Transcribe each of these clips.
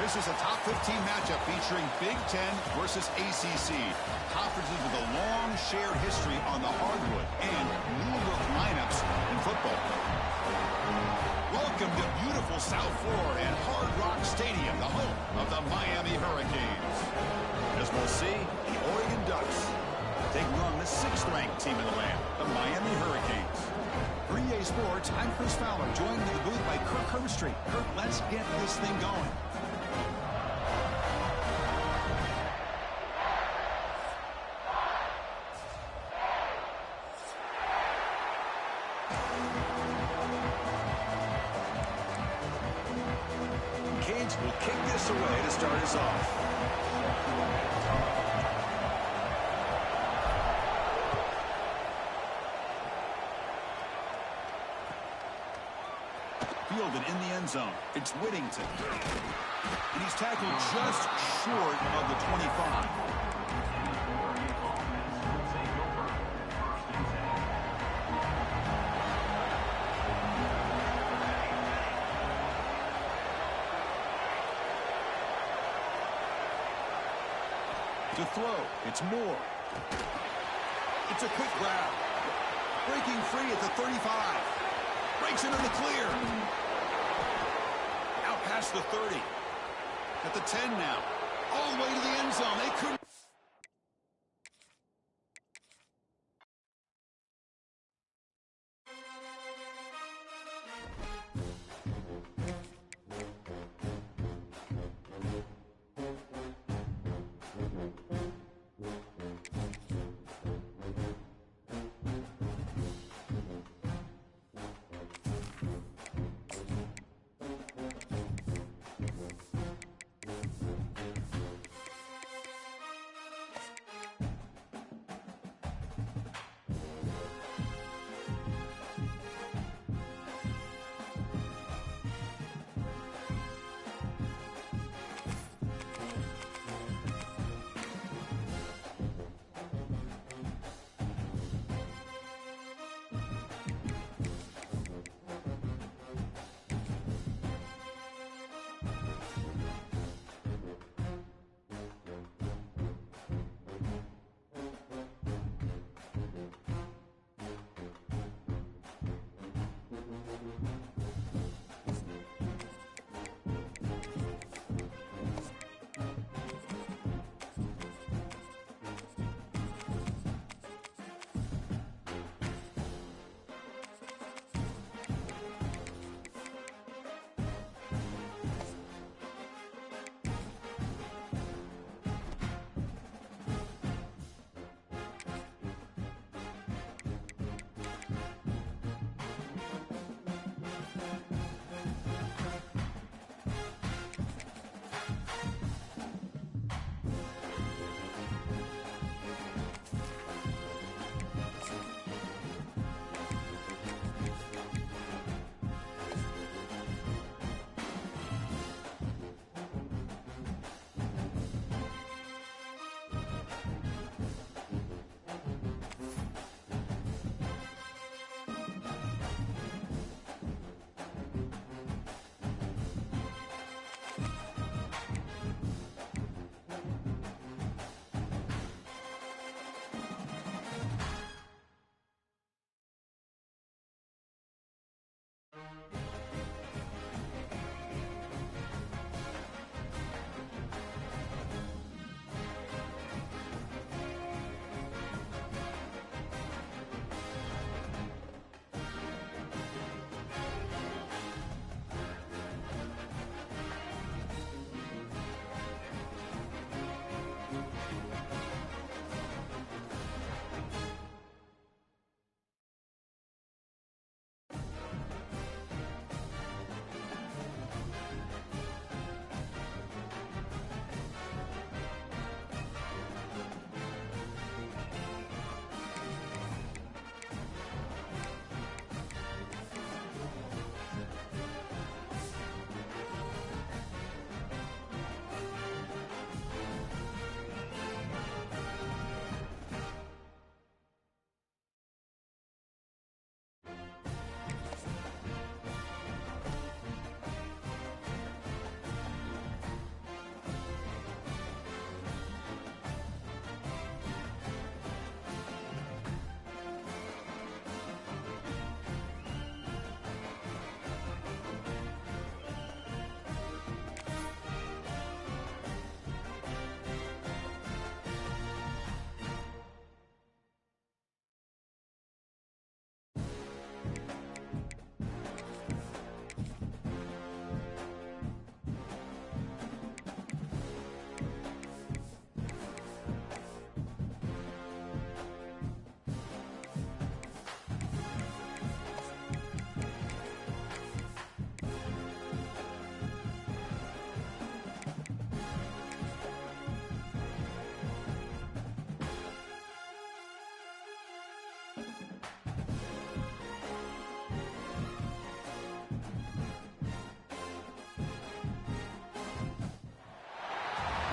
This is a top 15 matchup featuring Big Ten versus ACC. Conferences with a long shared history on the hardwood and new-look lineups in football. Welcome to beautiful South Florida and Hard Rock Stadium, the home of the Miami Hurricanes. As we'll see, the Oregon Ducks taking on the 6th-ranked team in the land, the Miami Hurricanes. For EA Sports, I'm Chris Fowler, joined in the booth by Kirk Herbstreit. Kirk, let's get this thing going. Canes will kick this away to start us off. Fielded in the end zone. It's Whittington. And he's tackled just short of the 25. To throw, it's Moore. It's a quick grab. Breaking free at the 35. Breaks into the clear. Out past the 30. At the 10 now. All the way to the end zone. They couldn't.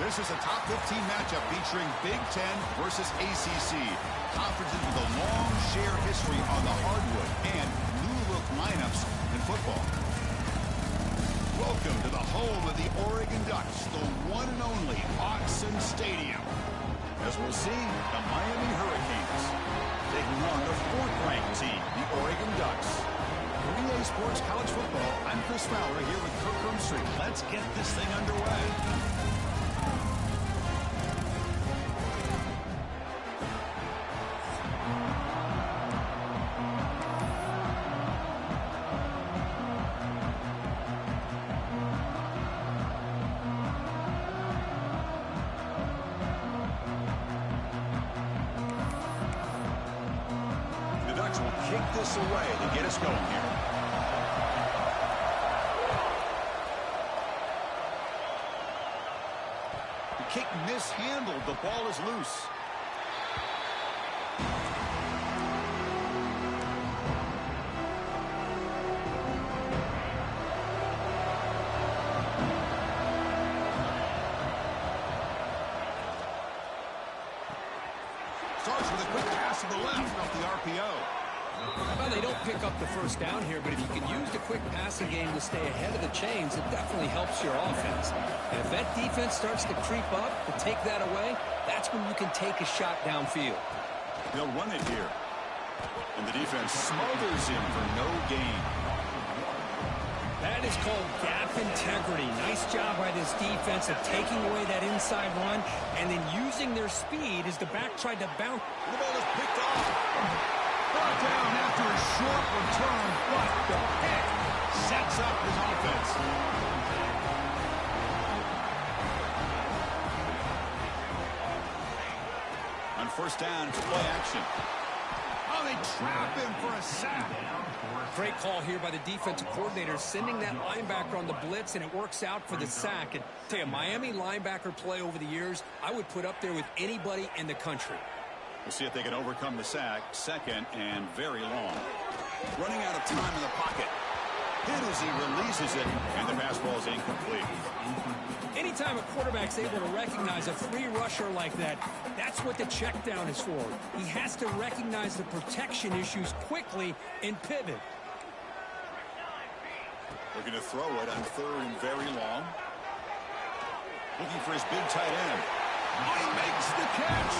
This is a top 15 matchup featuring Big Ten versus ACC. Conferences with a long shared history on the hardwood and new-look lineups in football. Welcome to the home of the Oregon Ducks, the one and only Autzen Stadium. As we'll see, the Miami Hurricanes taking on the fourth-ranked team, the Oregon Ducks. For EA Sports College Football, I'm Chris Fowler here with Kirk Herbstreit. Let's get this thing underway. Kick this away to get us going here. The kick mishandled. The ball is loose. Starts with a quick pass to the left off the RPO. Well, they don't pick up the first down here, but if you can use the quick passing game to stay ahead of the chains, it definitely helps your offense. And if that defense starts to creep up to take that away, that's when you can take a shot downfield. They'll run it here. And the defense smothers him for no gain. That is called gap integrity. Nice job by this defense of taking away that inside run and then using their speed as the back tried to bounce. The ball is picked off. Brought down after a short return, but the pick sets up his offense. On first down, it's play action. Oh, they trap him for a sack. Great call here by the defensive coordinator, sending that linebacker on the blitz, and it works out for the sack. And tell you, Miami linebacker play over the years, I would put up there with anybody in the country. We'll see if they can overcome the sack. Second and very long. Running out of time in the pocket. Hit as he releases it, and the pass ball is incomplete. Anytime a quarterback's able to recognize a free rusher like that, that's what the check down is for. He has to recognize the protection issues quickly and pivot. Looking to throw it on third and very long. Looking for his big tight end. Oh, he makes the catch.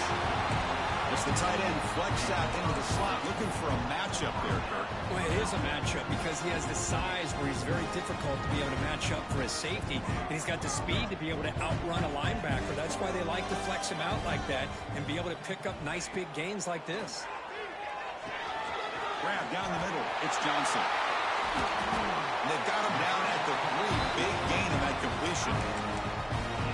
As the tight end flex out into the slot, looking for a matchup there, Kirk. Well, it is a matchup because he has the size where he's very difficult to be able to match up for his safety. And he's got the speed to be able to outrun a linebacker. That's why they like to flex him out like that and be able to pick up nice big gains like this. Grab down the middle. It's Johnson. And they've got him down at the 3. Big gain in that completion.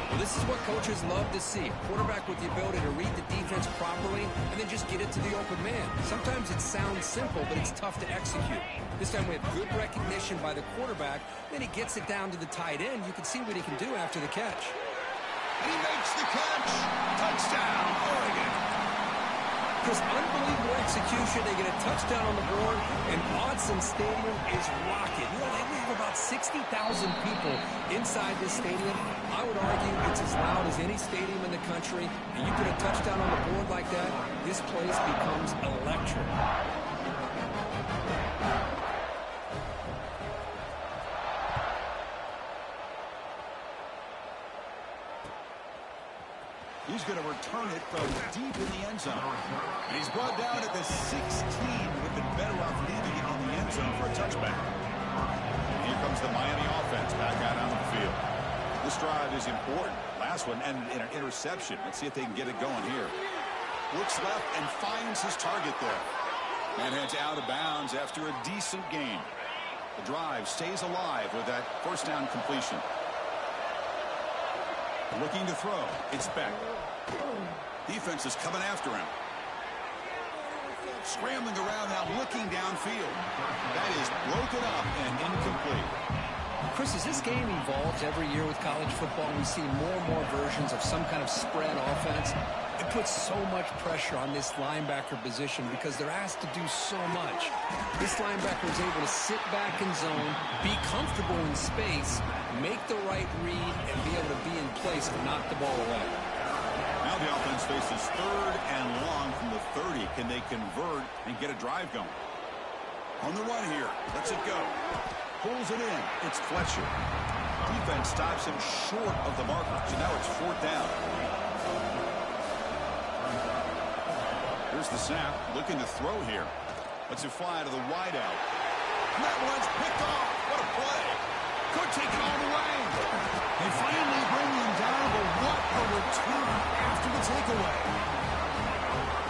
Well, this is what coaches love to see. A quarterback with the ability to read the defense properly and then just get it to the open man. Sometimes it sounds simple, but it's tough to execute. This time we have good recognition by the quarterback. Then he gets it down to the tight end. You can see what he can do after the catch. And he makes the catch. Touchdown, Oregon. Chris, unbelievable execution. They get a touchdown on the board, and Autzen Stadium is rocking. You know, they have about 60,000 people inside this stadium. I would argue it's as loud as any stadium in the country. And you put a touchdown on the board like that, this place becomes electric. He's going to return it from deep in the end zone. And he's brought down at the 16. Would have been better off leaving it in the end zone for a touchback. And here comes the Miami offense back out on the field. This drive is important. Last one ended in an interception. Let's see if they can get it going here. Looks left and finds his target there. And heads out of bounds after a decent gain. The drive stays alive with that first down completion. Looking to throw. It's Beck. Defense is coming after him. Scrambling around now, looking downfield. That is broken up and incomplete. Chris, as this game evolves every year with college football, we see more and more versions of some kind of spread offense. It puts so much pressure on this linebacker position because they're asked to do so much. This linebacker is able to sit back in zone, be comfortable in space, make the right read, and be able to be in place to knock the ball away. Now the offense faces 3rd and long from the 30. Can they convert and get a drive going? On the run here. Lets it go. Pulls it in. It's Fletcher. Defense stops him short of the marker. So now it's 4th down. Here's the snap. Looking to throw here. Lets it fly to the wideout. And that one's picked off. What a play. Could take it all the way. They finally bring him down, but what a return after the takeaway.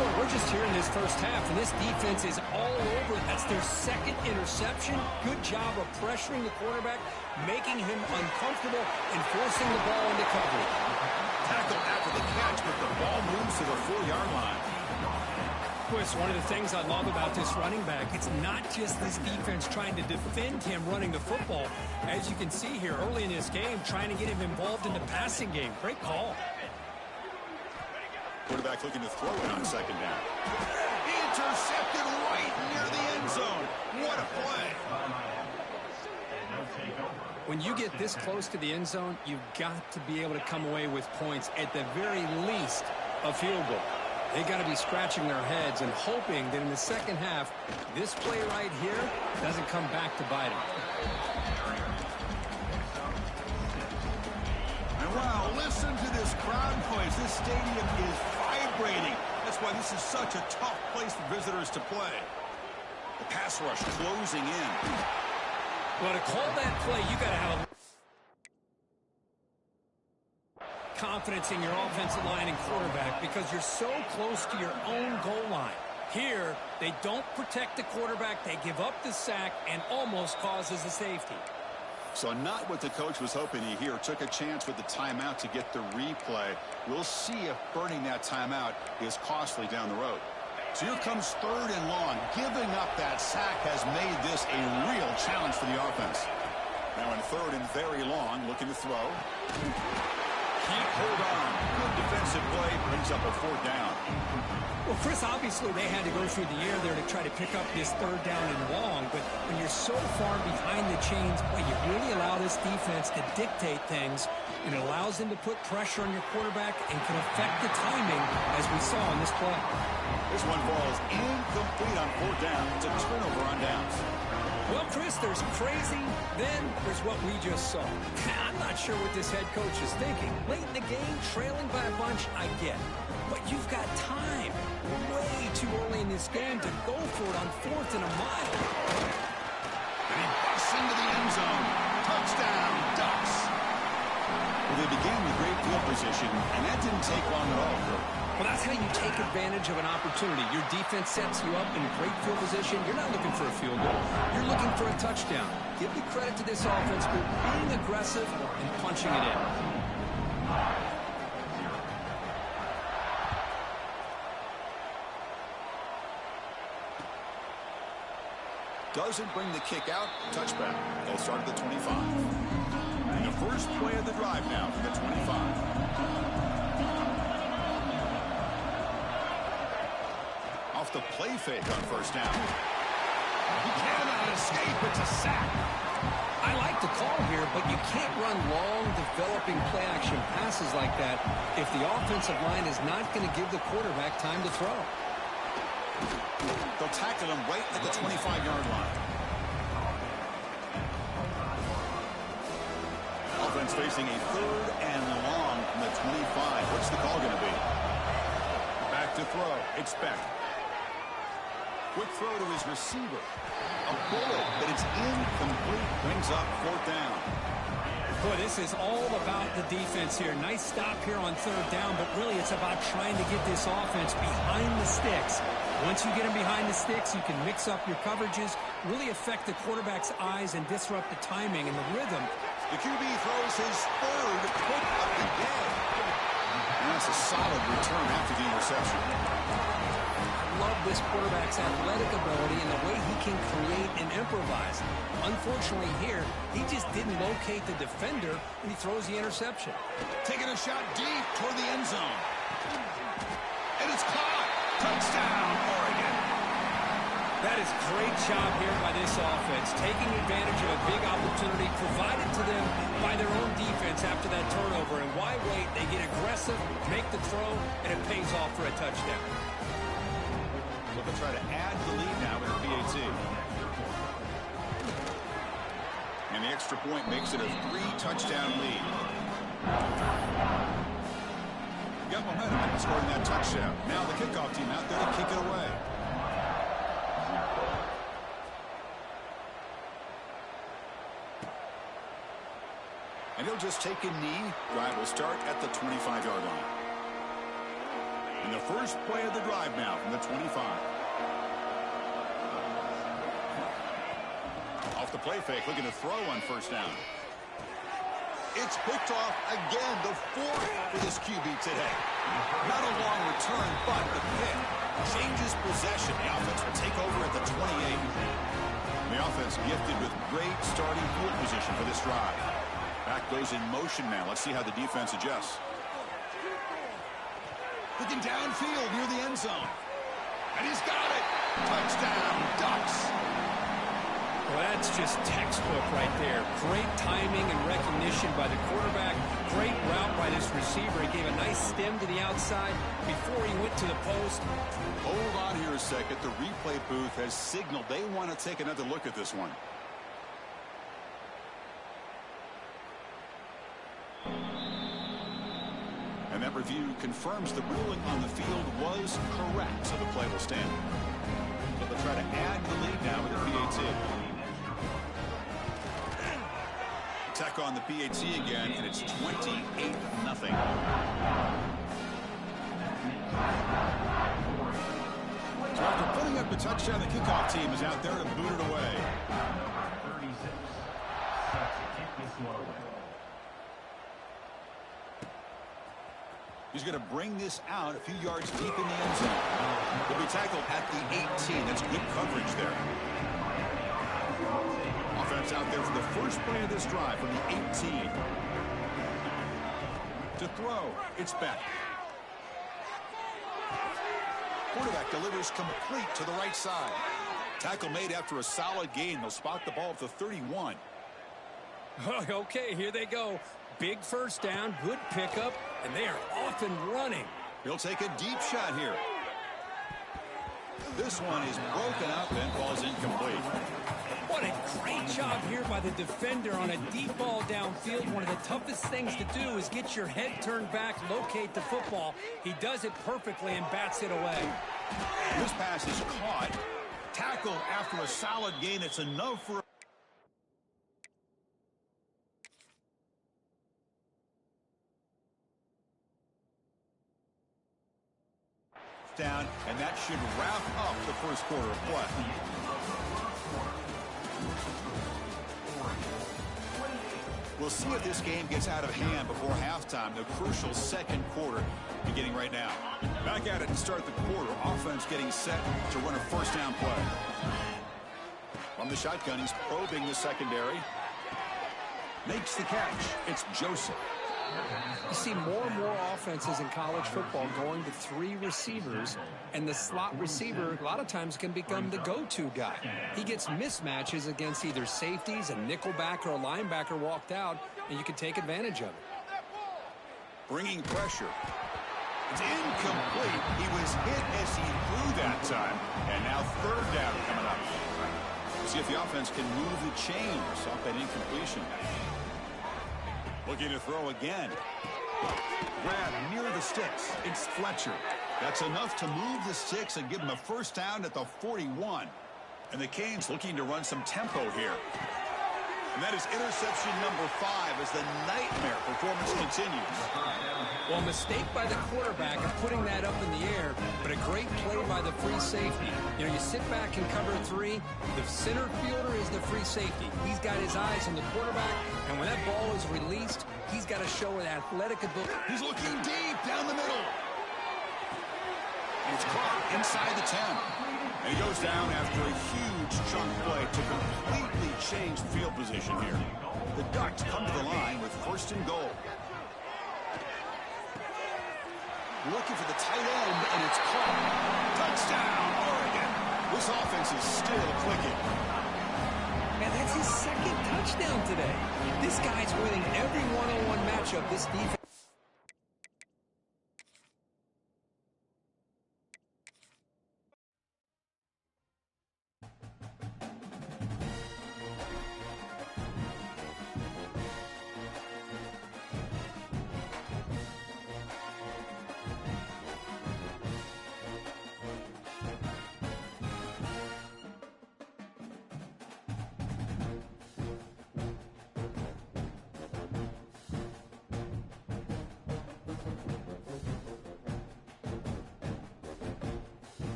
Well, we're just here in this first half, and this defense is all over. That's their 2nd interception. Good job of pressuring the quarterback, making him uncomfortable, and forcing the ball into coverage. Tackle after the catch, but the ball moves to the 4-yard line. Chris, one of the things I love about this running back, it's not just this defense trying to defend him running the football. As you can see here early in this game, trying to get him involved in the passing game. Great call. Quarterback looking to throw it on 2nd down. Intercepted right near the end zone. What a play. When you get this close to the end zone, you've got to be able to come away with points, at the very least a field goal. They got to be scratching their heads and hoping that in the second half, this play right here doesn't come back to bite them. And wow, listen to this crowd noise. This stadium is vibrating. That's why this is such a tough place for visitors to play. The pass rush closing in. Well, to call that play, you got to have a confidence in your offensive line and quarterback because you're so close to your own goal line. Here, they don't protect the quarterback. They give up the sack and almost causes a safety. So not what the coach was hoping to hear. Took a chance with the timeout to get the replay. We'll see if burning that timeout is costly down the road. So here comes 3rd and long. Giving up that sack has made this a real challenge for the offense. Now in 3rd and very long, looking to throw. Keep hold on. Good defensive play. Brings up a 4th down. Well, Chris, obviously they had to go through the air there to try to pick up this 3rd down and long, but when you're so far behind the chains, well, you really allow this defense to dictate things, and it allows them to put pressure on your quarterback and can affect the timing, as we saw in this play. This one falls incomplete on 4th down. It's a turnover on downs. Well, Chris, there's crazy, then there's what we just saw. I'm not sure what this head coach is thinking. Late in the game, trailing by a bunch, I get. But you've got time. Way too early in this game to go for it on 4th and a mile. And he busts into the end zone. Touchdown, Ducks. Well, they began with great field position, and that didn't take long at all, Kirk. Well, that's how you take advantage of an opportunity. Your defense sets you up in great field position. You're not looking for a field goal. You're looking for a touchdown. Give the credit to this offense for being aggressive and punching it in. Doesn't bring the kick out. Touchback. They'll start at the 25. And the first play of the drive now from the 25. Off the play fake on 1st down. He cannot escape. It's a sack. I like the call here, but you can't run long, developing play-action passes like that if the offensive line is not going to give the quarterback time to throw. They'll tackle him right at the 25-yard line. Offense facing a 3rd and long from the 25. What's the call going to be? Back to throw. It's Beck. Quick throw to his receiver. A bullet, but it's incomplete. Brings up 4th down. Boy, this is all about the defense here. Nice stop here on 3rd down, but really it's about trying to get this offense behind the sticks. Once you get them behind the sticks, you can mix up your coverages, really affect the quarterback's eyes and disrupt the timing and the rhythm. The QB throws his 3rd pick of the day. And that's a solid return after the interception. I love this quarterback's athletic ability and the way he can create and improvise. Unfortunately here, he just didn't locate the defender and he throws the interception. Taking a shot deep toward the end zone. Touchdown, Oregon. That is great job here by this offense, taking advantage of a big opportunity provided to them by their own defense after that turnover. And why wait? They get aggressive, make the throw, and it pays off for a touchdown. So they'll try to add to the lead now with a PAT. And the extra point makes it a 3-touchdown lead. Got momentum in scoring that touchdown. Now the kickoff team out there to kick it away. And he'll just take a knee. Drive will start at the 25-yard line. And the first play of the drive now from the 25. Off the play fake, looking to throw on first down. It's picked off again, the 4th for this QB today. Not a long return, but the pick changes possession. The offense will take over at the 28. The offense gifted with great starting field position for this drive. Back goes in motion now. Let's see how the defense adjusts. Looking downfield near the end zone. And he's got it. Touchdown, Ducks. Well, that's just textbook right there. Great timing and recognition by the quarterback. Great route by this receiver. He gave a nice stem to the outside before he went to the post. Hold on here a second. The replay booth has signaled they want to take another look at this one. And that review confirms the ruling on the field was correct, so the play will stand. So they'll try to add the lead now with the PAT. Attack on the PAT again, and it's 28-0. So after putting up the touchdown, the kickoff team is out there to boot it away. 36. Set to kick this one away. He's going to bring this out a few yards deep in the end zone. He'll be tackled at the 18. That's good coverage there. Offense out there for the first play of this drive from the 18. To throw, it's Beck. Quarterback delivers complete to the right side. Tackle made after a solid gain. They'll spot the ball at the 31. Okay, here they go. Big first down, good pickup, and they are off and running. He'll take a deep shot here. This one is broken up and falls incomplete. What a great job here by the defender on a deep ball downfield. One of the toughest things to do is get your head turned back, locate the football. He does it perfectly and bats it away. This pass is caught. Tackled after a solid gain. It's enough for down, and that should wrap up the first quarter of play. We'll see if this game gets out of hand before halftime. The crucial second quarter beginning right now. Back at it to start the quarter. Offense getting set to run a first down play. From the shotgun, he's probing the secondary. Makes the catch. It's Joseph. You see more and more offenses in college football going to 3 receivers, and the slot receiver a lot of times can become the go-to guy. He gets mismatches against either safeties, a nickelback, or a linebacker walked out, and you can take advantage of it. Bringing pressure. It's incomplete. He was hit as he threw that time, and now third down coming up. We'll see if the offense can move the chains off that incompletion. Looking to throw again. Grab near the sticks. It's Fletcher. That's enough to move the sticks and give him a first down at the 41. And the Canes looking to run some tempo here. And that is interception number 5 as the nightmare performance continues. Well, a mistake by the quarterback of putting that up in the air, but a great play by the free safety. You know, you sit back and cover 3. The center fielder is the free safety. He's got his eyes on the quarterback, and when that ball is released, he's got to show an athletic ability. He's looking deep down the middle. And it's caught inside the 10. And he goes down after a huge chunk play to completely change field position here. The Ducks come to the line with first and goal. looking for the tight end, and it's caught. Touchdown, Oregon! This offense is still clicking. And that's his second touchdown today. This guy's winning every one-on-one matchup this defense.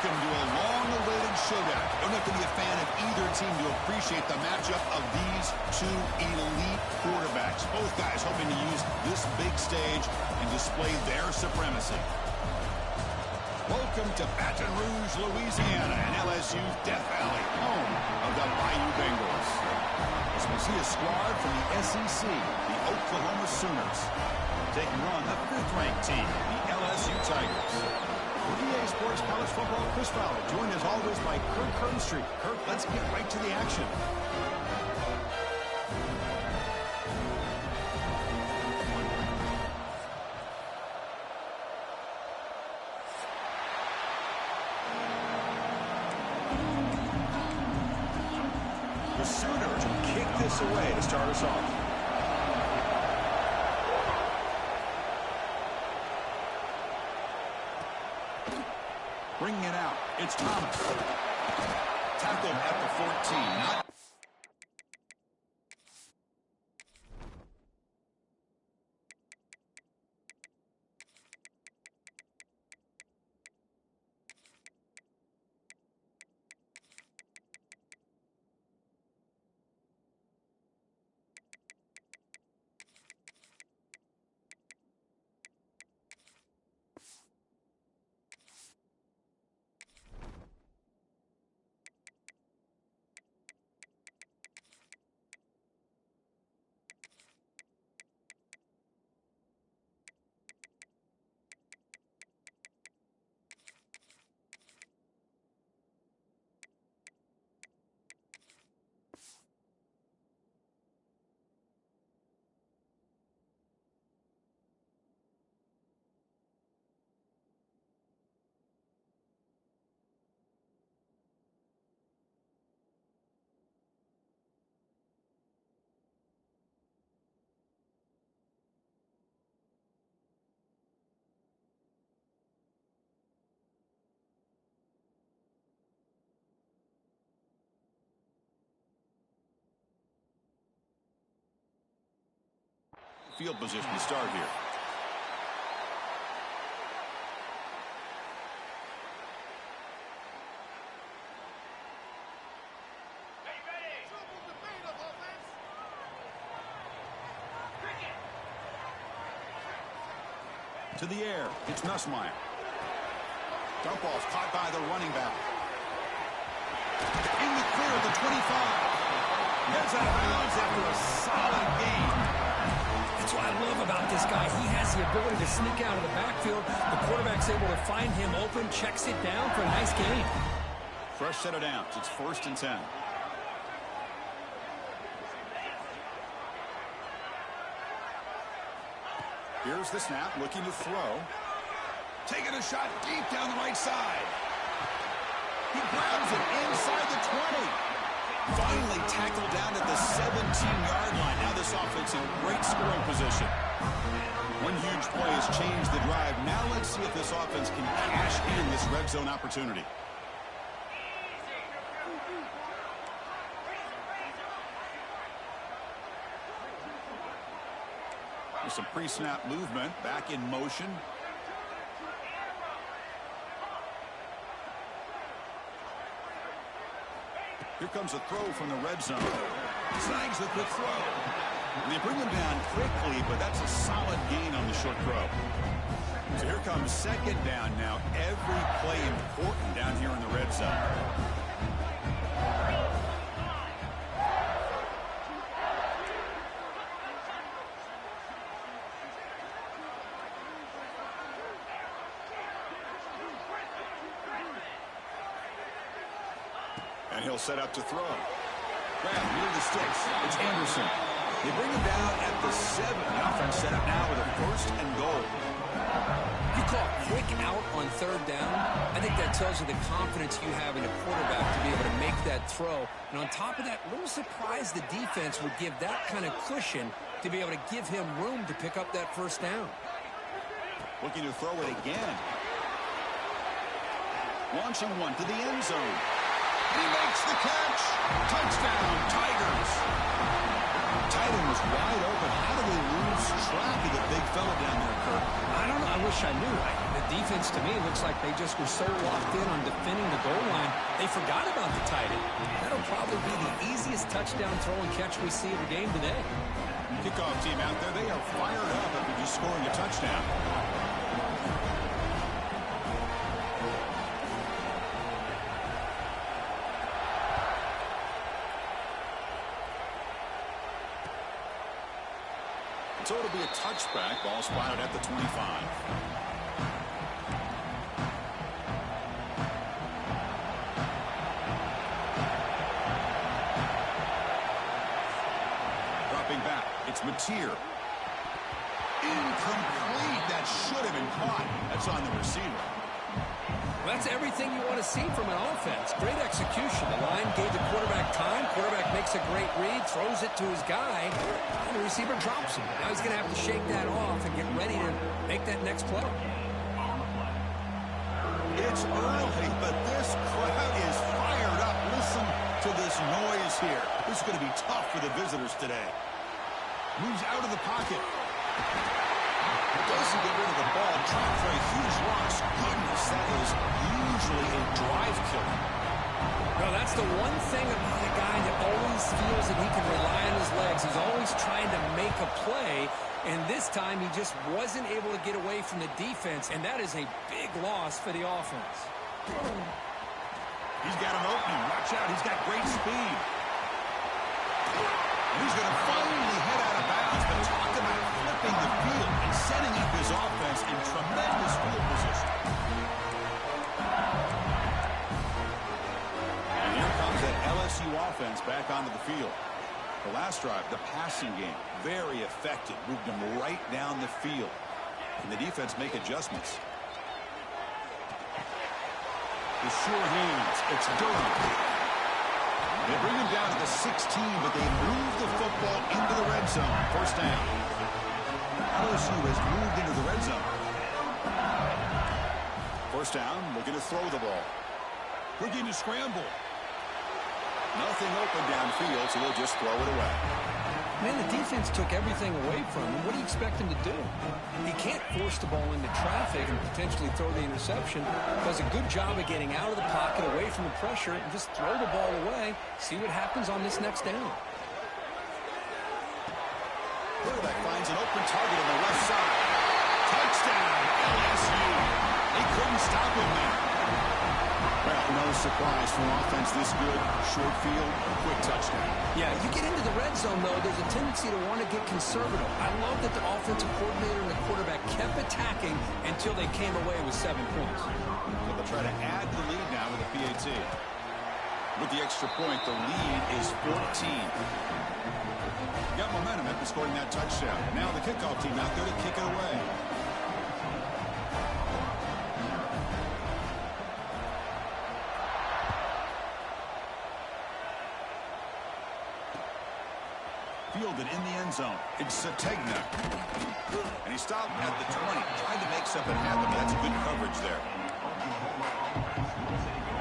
Welcome to a long-awaited showdown. You don't have to be a fan of either team to appreciate the matchup of these two elite quarterbacks. Both guys hoping to use this big stage and display their supremacy. Welcome to Baton Rouge, Louisiana, and LSU's Death Valley, home of the Bayou Bengals. As we see a squad from the SEC, the Oklahoma Sooners, taking on the 5th-ranked team, the LSU Tigers. For EA Sports College Football, Chris Fowler, joined as always by Kirk Herbstreit. Kirk, let's get right to the action. The Sooners will kick this away to start us off. Bringing it out, it's Thomas. Tackled at the 14. Not field position to start here. To the air, it's Nussmeier. Dump off caught by the running back. In the clear of the 25. Gets out of bounds after a solid gain. That's what I love about this guy. He has the ability to sneak out of the backfield. The quarterback's able to find him open, checks it down for a nice gain. Fresh set of downs. It's 1st and 10. Here's the snap, looking to throw. Taking a shot deep down the right side. He grabs it inside the 20. Finally tackled down at the 17-yard line. Now this offense in great scoring position. One huge play has changed the drive. Now let's see if this offense can cash in this red zone opportunity. There's some pre-snap movement, back in motion. Here comes a throw from the red zone. Snags the quick throw. And they bring him down quickly, but that's a solid gain on the short throw. So here comes 2nd down now. Every play important down here in the red zone. And he'll set up to throw. Grab near the sticks. It's Anderson. They bring him down at the 7. The offense set up now with a 1st and goal. You call quick out on 3rd down. I think that tells you the confidence you have in a quarterback to be able to make that throw. And on top of that, a little surprised the defense would give that kind of cushion to be able to give him room to pick up that 1st down. Looking to throw it again. Launching one to the end zone. He makes the catch. Touchdown, Tigers. Tight end was wide open. How do they lose track of the big fella down there, Kirk? I don't know. I wish I knew. The defense, to me, looks like they just were so locked in on defending the goal line, they forgot about the tight end. That'll probably be the easiest touchdown throw and catch we see in the game today. Kickoff team out there, they are fired up after just scoring a touchdown. So it'll be a touchback. Ball spotted at the 25. Dropping back. It's Mateer. Incomplete. That should have been caught. That's on the receiver. Well, that's everything you want to see from an offense. Great execution. The line gave the quarterback time. Quarterback makes a great read, throws it to his guy, and the receiver drops him. Now he's going to have to shake that off and get ready to make that next play. It's early, but this crowd is fired up. Listen to this noise here. This is going to be tough for the visitors today. Moves out of the pocket. Doesn't get rid of the ball. Trying for a huge loss. Goodness, that is usually a drive killer. No, that's the one thing about a guy that always feels that he can rely on his legs. He's always trying to make a play, and this time he just wasn't able to get away from the defense, and that is a big loss for the offense. He's got an opening. Watch out. He's got great speed. And he's going to finally head out of bounds, but talk about flipping the field and setting up his offense in tremendous field position. And here comes that LSU offense back onto the field. The last drive, the passing game, very effective. Moved them right down the field. And the defense make adjustments. The sure hands. It's Durham. They bring him down to the 16, but they move the football into the red zone. First down. LSU has moved into the red zone. First down, looking to throw the ball. Looking to scramble. Nothing open downfield, so they'll just throw it away. Man, the defense took everything away from him. What do you expect him to do? He can't force the ball into traffic and potentially throw the interception. Does a good job of getting out of the pocket, away from the pressure, and just throw the ball away. See what happens on this next down. Quarterback finds an open target on the left side. Touchdown, LSU. They couldn't stop him there. Well, no surprise for an offense this good. Short field, quick touchdown. Yeah, you get into the red zone, though, there's a tendency to want to get conservative. I love that the offensive coordinator and the quarterback kept attacking until they came away with 7 points. So they'll try to add the lead now with the PAT. With the extra point, the lead is 14. Got momentum after scoring that touchdown. Now the kickoff team out there to kick it away. Fielded in the end zone. It's Sategna. And he stopped at the 20. Trying to make something happen, but that's good coverage there.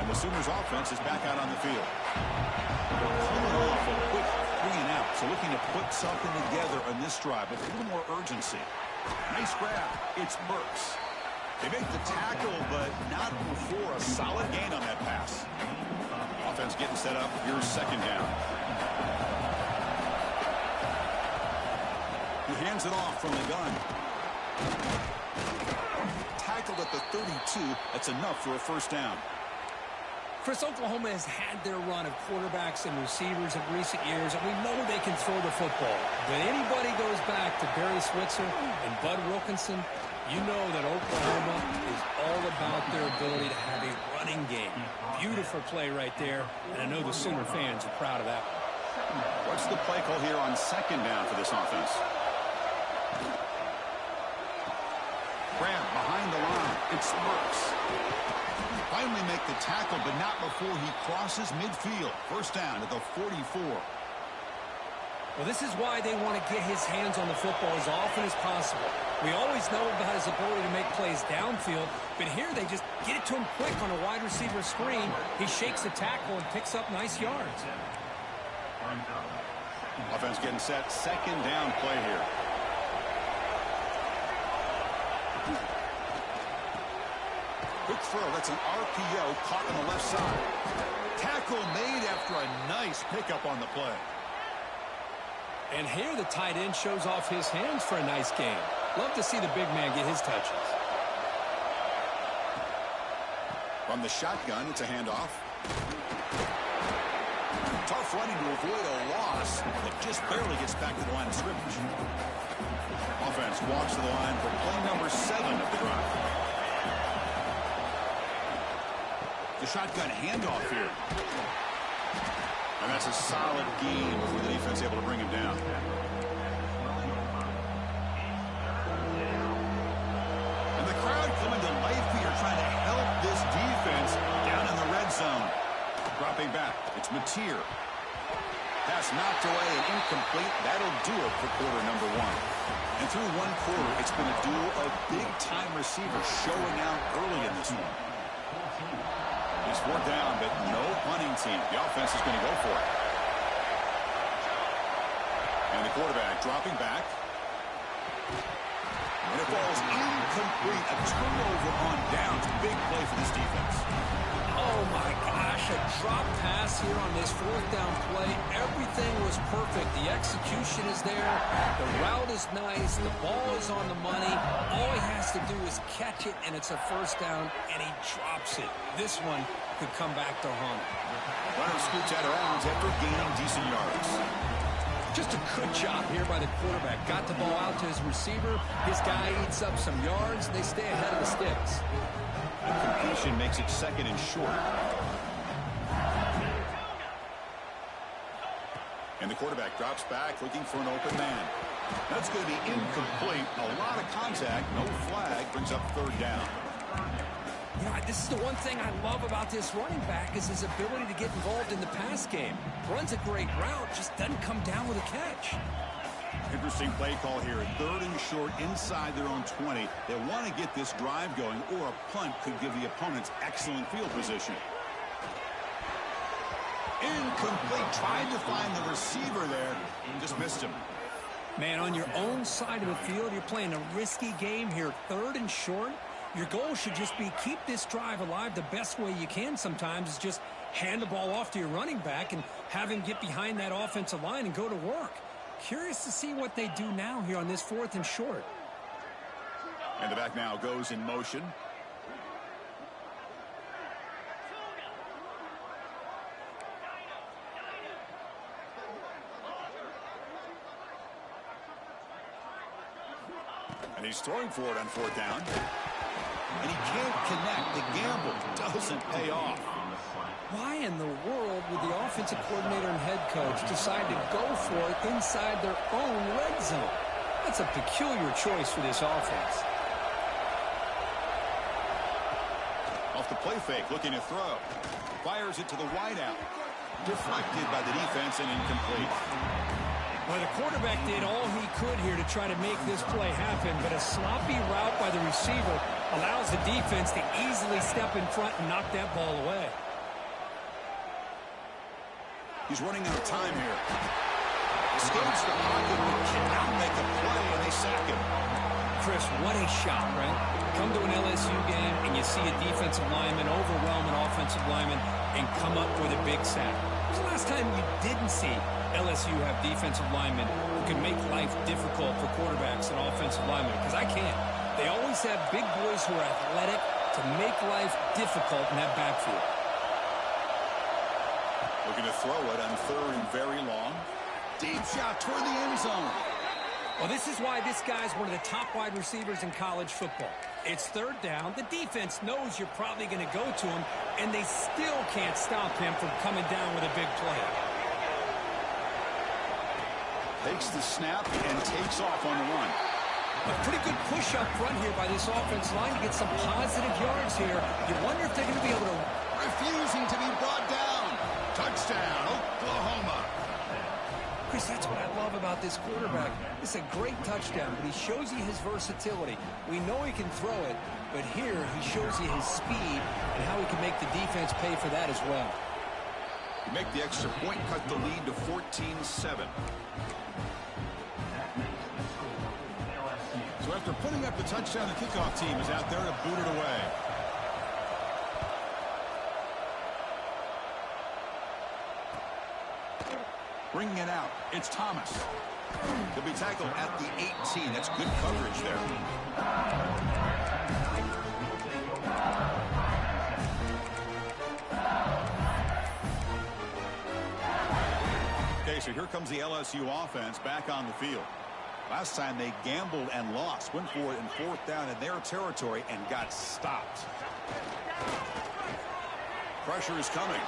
And the Sooners offense is back out on the field. They're coming off a quick 3 and out. So looking to put something together on this drive with a little more urgency. Nice grab. It's Burks. They make the tackle, but not before a solid gain on that pass. Offense getting set up. Here's second down. He hands it off from the gun. Tackled at the 32. That's enough for a first down. Chris, Oklahoma has had their run of quarterbacks and receivers in recent years, and we know they can throw the football. But anybody goes back to Barry Switzer and Bud Wilkinson, you know that Oklahoma is all about their ability to have a running game. Beautiful play right there, and I know the Sooner fans are proud of that. What's the play call here on second down for this offense? Grab behind the line. It's Burks. Finally make the tackle, but not before he crosses midfield. First down at the 44. Well, this is why they want to get his hands on the football as often as possible. We always know about his ability to make plays downfield, but here they just get it to him quick on a wide receiver screen. He shakes the tackle and picks up nice yards. Offense getting set. Second down play here. Quick throw. That's an RPO caught on the left side. Tackle made after a nice pickup on the play. And here the tight end shows off his hands for a nice game. Love to see the big man get his touches. From the shotgun, it's a handoff. Tough running to avoid a loss, but just barely gets back to the line of scrimmage. Offense walks to the line for play number 7 of the drive. The shotgun handoff here. And that's a solid game for the defense able to bring him down. And the crowd coming to life here trying to help this defense down in the red zone. Dropping back, it's Mateer. Pass knocked away and incomplete. That'll do it for quarter number 1. And through one quarter, it's been a duo of big-time receivers showing out early in this one. He's 4th down, but no punting team. The offense is going to go for it. And the quarterback dropping back. And it falls incomplete. A turnover on downs. Big play for this defense. Oh, my gosh. A drop pass here on this 4th down play. Everything was perfect. The execution is there. The route is nice. The ball is on the money. All he has to do is catch it, and it's a 1st down, and he drops it. This one could come back to haunt him. Runner scoots out of bounds after gaining decent yards. Just a good job here by the quarterback. Got the ball out to his receiver. His guy eats up some yards. They stay ahead of the sticks. The completion makes it 2nd and short. And the quarterback drops back looking for an open man. That's going to be incomplete. A lot of contact. No flag. Brings up 3rd down. You know, this is the one thing I love about this running back is his ability to get involved in the pass game. Runs a great route, just doesn't come down with a catch. Interesting play call here. 3rd and short inside their own 20. They want to get this drive going, or a punt could give the opponents excellent field position. Incomplete. Tried to find the receiver there. Just missed him. Man, on your own side of the field, you're playing a risky game here. 3rd and short. Your goal should just be keep this drive alive the best way you can sometimes is just hand the ball off to your running back and have him get behind that offensive line and go to work. Curious to see what they do now here on this 4th and short. And the back now goes in motion. And he's throwing for it on 4th down. And he can't connect. The gamble doesn't pay off. Why in the world would the offensive coordinator and head coach decide to go for it inside their own red zone? That's a peculiar choice for this offense. Off the play fake, looking to throw. Fires it to the wideout. Deflected by the defense and incomplete. Well, the quarterback did all he could here to try to make this play happen, but a sloppy route by the receiver allows the defense to easily step in front and knock that ball away. He's running out of time here. Escapes the pocket, but cannot make a play, and they sack him. Chris, what a shot, right? Come to an LSU game, and you see a defensive lineman overwhelm an offensive lineman and come up with a big sack. When's the last time you didn't see LSU have defensive linemen who can make life difficult for quarterbacks and offensive linemen? Because I can't. They always have big boys who are athletic to make life difficult in that backfield. Looking to throw it on 3rd and very long. Deep shot toward the end zone. Well, this is why this guy's one of the top wide receivers in college football. It's 3rd down. The defense knows you're probably going to go to him, and they still can't stop him from coming down with a big play. Takes the snap and takes off on the run. A pretty good push up front here by this offense line to get some positive yards here. You wonder if they're going to be able to... Refusing to be brought down. Touchdown, Oklahoma. Chris, that's what I love about this quarterback. It's a great touchdown, but he shows you his versatility. We know he can throw it, but here he shows you his speed and how he can make the defense pay for that as well. You make the extra point, cut the lead to 14-7. LSU. So after putting up the touchdown, the kickoff team is out there to boot it away. Bringing it out, it's Thomas. He'll be tackled at the 18. That's good coverage there. Okay, so here comes the LSU offense back on the field. Last time they gambled and lost. Went for it in fourth down in their territory and got stopped. Pressure is coming.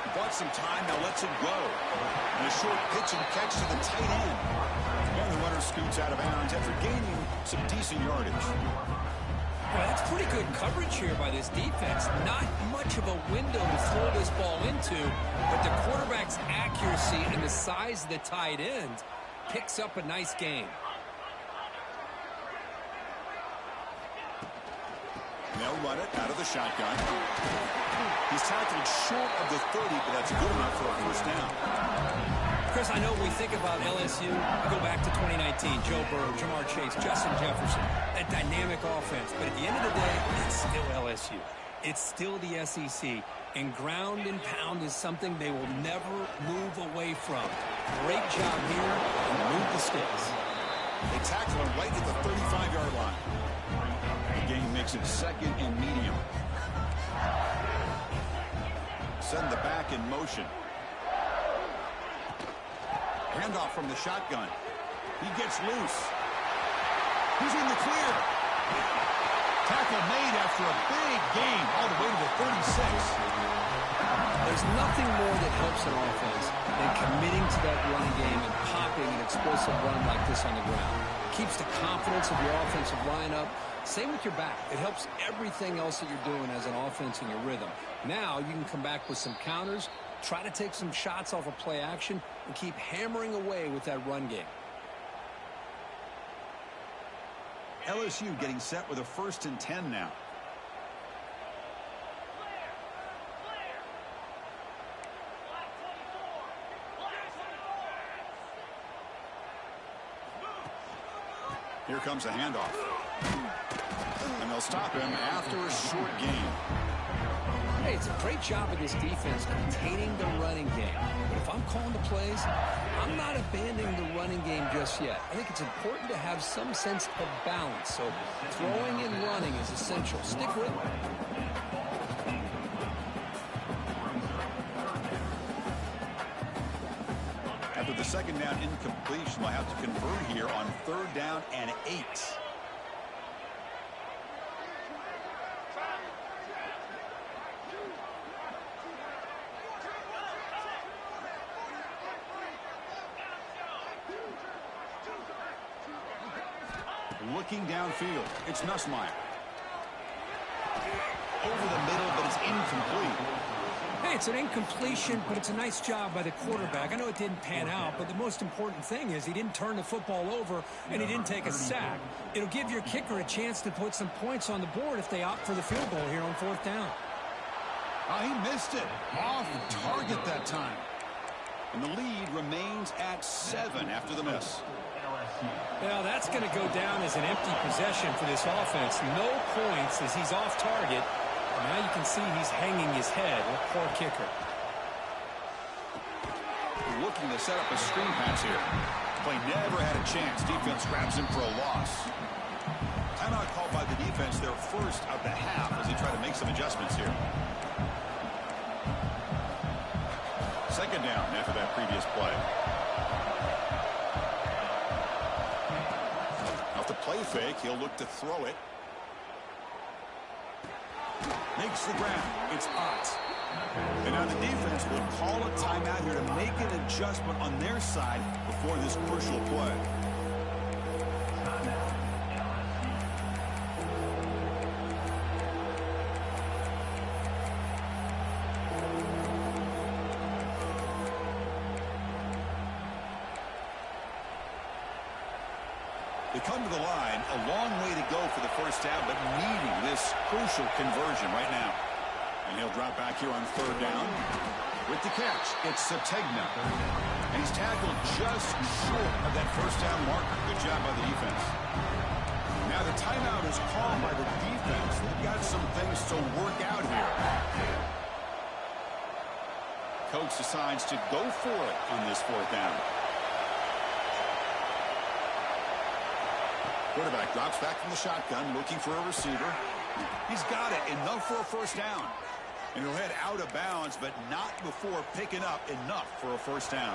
He bought some time, now lets it go. And a short pitch and catch to the tight end. And the runner scoots out of bounds after gaining some decent yardage. Well, that's pretty good coverage here by this defense. Not much of a window to throw this ball into, but the quarterback's accuracy and the size of the tight end picks up a nice game. They'll run it out of the shotgun. He's tackled short of the 30, but that's good enough for a first down. Chris, I know we think about LSU. We go back to 2019, Joe Burrow, Jamar Chase, Justin Jefferson, that dynamic offense. But at the end of the day, it's still LSU. It's still the SEC. And ground and pound is something they will never move away from. Great job here, and move the sticks. They tackle him right at the 35-yard line. The game makes it second and medium. Send the back in motion. Handoff from the shotgun. He gets loose. He's in the clear. Tackle made after a big gain all the way to the 36. There's nothing more that helps an offense than committing to that running game and popping an explosive run like this on the ground. Keeps the confidence of your offensive lineup. Same with your back. It helps everything else that you're doing as an offense in your rhythm. Now you can come back with some counters, try to take some shots off of play action, and keep hammering away with that run game. LSU getting set with a 1st and 10 now. Here comes a handoff. And they'll stop him after a short gain. Hey, it's a great job of this defense containing the running game. But if I'm calling the plays, I'm not abandoning the running game just yet. I think it's important to have some sense of balance. So throwing and running is essential. Stick with it. After the second down incompletion, they'll have to convert here on 3rd down and 8. Looking downfield, it's Nussmeier. Over the middle, but it's incomplete. Hey, it's an incompletion, but it's a nice job by the quarterback. I know it didn't pan out, but the most important thing is he didn't turn the football over and he didn't take a sack. It'll give your kicker a chance to put some points on the board if they opt for the field goal here on 4th down. Oh, he missed it. Off target that time. And the lead remains at 7 after the miss. Well, that's going to go down as an empty possession for this offense. No points as he's off target. Now you can see he's hanging his head. What poor kicker. Looking to set up a screen pass here. Play never had a chance. Defense grabs him for a loss. Timeout called by the defense, their first of the half, as they try to make some adjustments here. 2nd down after that previous play. Off the play fake, he'll look to throw it. Makes the grab. It's Ott. And now the defense will call a timeout here to make an adjustment on their side before this crucial play. They come to the line, a long way to go for the first down, but needing this crucial conversion right now. And he'll drop back here on 3rd down. With the catch, it's Sategna. And he's tackled just short of that first down marker. Good job by the defense. Now the timeout is called by the defense. They've got some things to work out here. Coach decides to go for it on this fourth down. Quarterback drops back from the shotgun, looking for a receiver. He's got it, enough for a first down. And he'll head out of bounds, but not before picking up enough for a first down.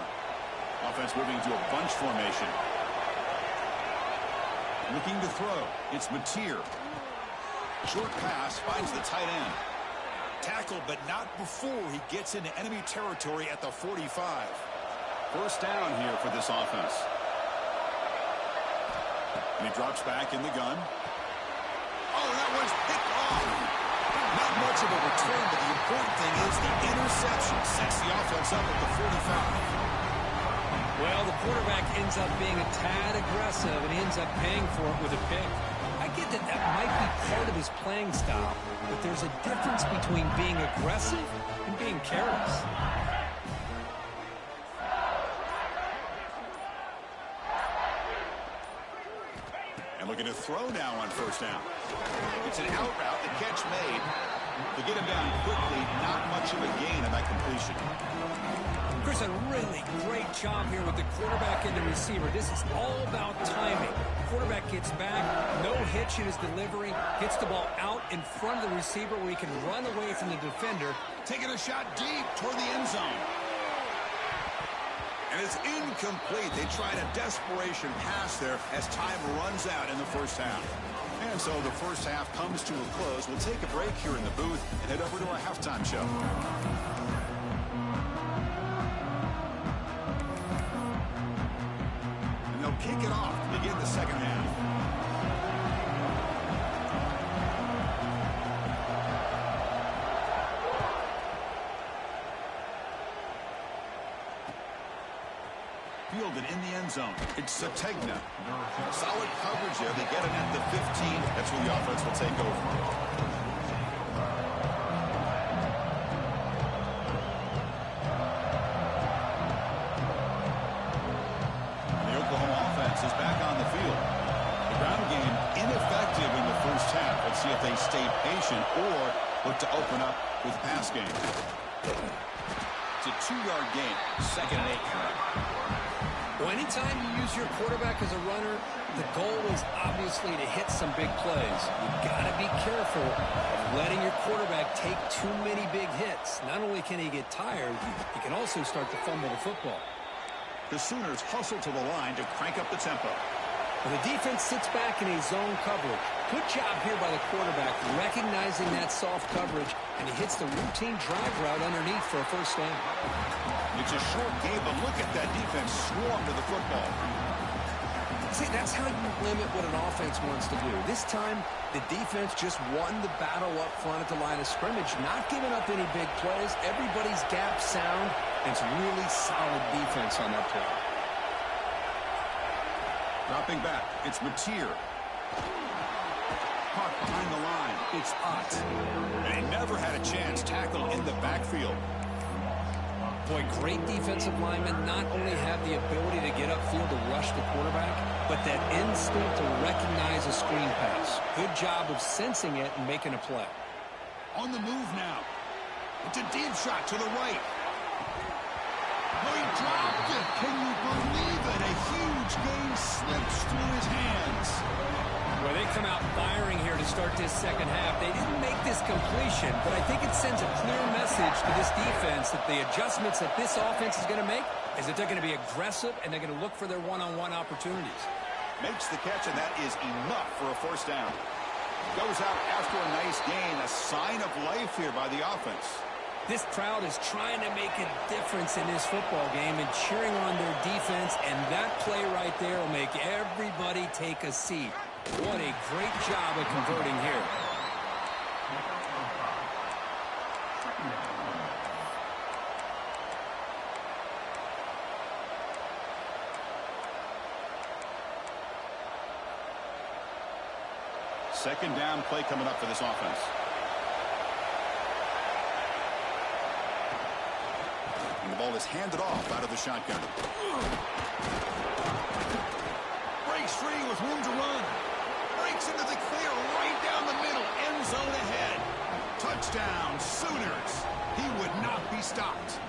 Offense moving to a bunch formation. Looking to throw. It's Mateer. Short pass finds the tight end. Tackled, but not before he gets into enemy territory at the 45. First down here for this offense. And he drops back in the gun. Oh, that one's picked off. Not much of a return, but the important thing is the interception sets the offense up at the 45. Well, the quarterback ends up being a tad aggressive, and he ends up paying for it with a pick. I get that that might be part of his playing style, but there's a difference between being aggressive and being careless. And looking to throw now on first down. It's an out route, the catch made. To get him down quickly, not much of a gain on that completion. Chris, a really great job here with the quarterback and the receiver. This is all about timing. Quarterback gets back, no hitch in his delivery, gets the ball out in front of the receiver where he can run away from the defender. Taking a shot deep toward the end zone. And it's incomplete. They tried a desperation pass there as time runs out in the first half. And so the first half comes to a close. We'll take a break here in the booth and head over to our halftime show. And they'll kick it off to begin the second half. Fielded in the end zone. It's Sategna. Solid coverage there. They get him at the 15. That's where the offense will take over. The Oklahoma offense is back on the field. The ground game ineffective in the first half. Let's see if they stay patient or look to open up with the pass game. It's a 2-yard gain. 2nd and 8 coming up. Well, anytime you use your quarterback as a runner, the goal is obviously to hit some big plays. You've got to be careful of letting your quarterback take too many big hits. Not only can he get tired, he can also start to fumble the football. The Sooners hustle to the line to crank up the tempo. Well, the defense sits back in a zone coverage. Good job here by the quarterback recognizing that soft coverage, and he hits the routine drag route underneath for a first down. It's a short game, but look at that defense swarm to the football. See, that's how you limit what an offense wants to do. This time, the defense just won the battle up front at the line of scrimmage, not giving up any big plays. Everybody's gap sound, and it's really solid defense on that play. Dropping back, it's Mateer. Caught behind the line, it's Ott. And he never had a chance tackled in the backfield. Boy, great defensive linemen not only have the ability to get upfield to rush the quarterback, but that instinct to recognize a screen pass. Good job of sensing it and making a play. On the move now. It's a deep shot to the right. Oh, he dropped it. Can you believe it? A huge gain slips through his hands. Well, they come out firing here to start this second half. They didn't make this completion, but I think it sends a clear message to this defense that the adjustments that this offense is going to make is that they're going to be aggressive and they're going to look for their one-on-one opportunities. Makes the catch, and that is enough for a first down. Goes out after a nice gain, a sign of life here by the offense. This crowd is trying to make a difference in this football game and cheering on their defense, and that play right there will make everybody take a seat. What a great job of converting here. Second down play coming up for this offense. And the ball is handed off out of the shotgun. Breaks free with room to run. Breaks into the clear right down the middle. End zone ahead. Touchdown, Sooners. He would not be stopped.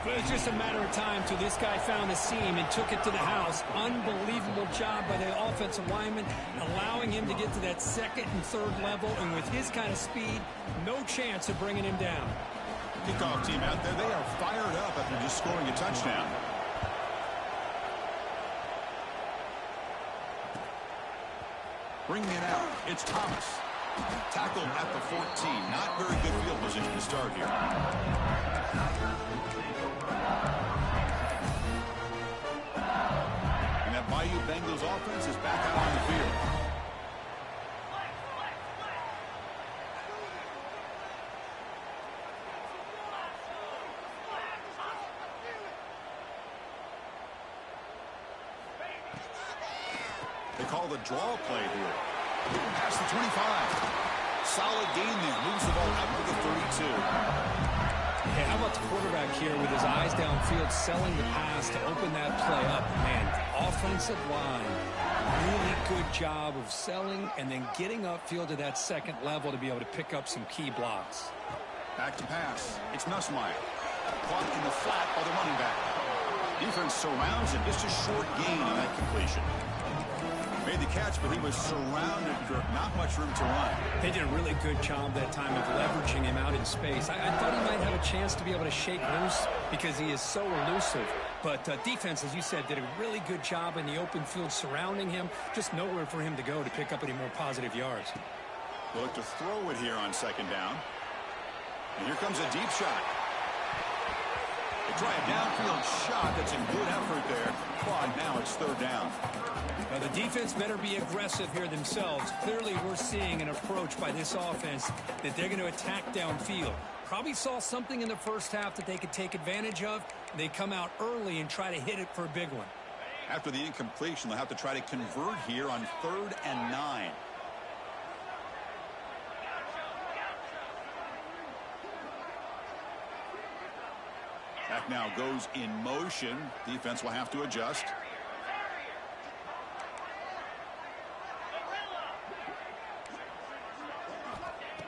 Well, it's just a matter of time till this guy found the seam and took it to the house. Unbelievable job by the offensive lineman, allowing him to get to that second and third level. And with his kind of speed, no chance of bringing him down. Kickoff team out there, they are fired up after just scoring a touchdown. Bringing it out, it's Thomas. Tackled at the 14. Not very good field position to start here. And that Bayou Bengals offense is back out on the field. They call the draw play here. Past the 25. Solid gain there. Moves the ball out to the 32. Hey, how about the quarterback here with his eyes downfield, selling the pass to open that play up? Man, offensive line, really good job of selling and then getting upfield to that second level to be able to pick up some key blocks. Back to pass. It's Nussmeier. Caught in the flat by the running back. Defense surrounds him. Just a short gain on that completion. Made the catch, but he was surrounded, Kirk. Not much room to run. They did a really good job that time of leveraging him out in space. I thought he might have a chance to be able to shake loose because he is so elusive. But defense, as you said, did a really good job in the open field surrounding him. Just nowhere for him to go to pick up any more positive yards. They'll look to throw it here on second down. And here comes a deep shot. They try a downfield shot. That's a good effort there. But now it's third down. Now the defense better be aggressive here themselves. Clearly we're seeing an approach by this offense that they're going to attack downfield. Probably saw something in the first half that they could take advantage of. They come out early and try to hit it for a big one. After the incompletion, they'll have to try to convert here on 3rd and 9. Back now goes in motion. Defense will have to adjust.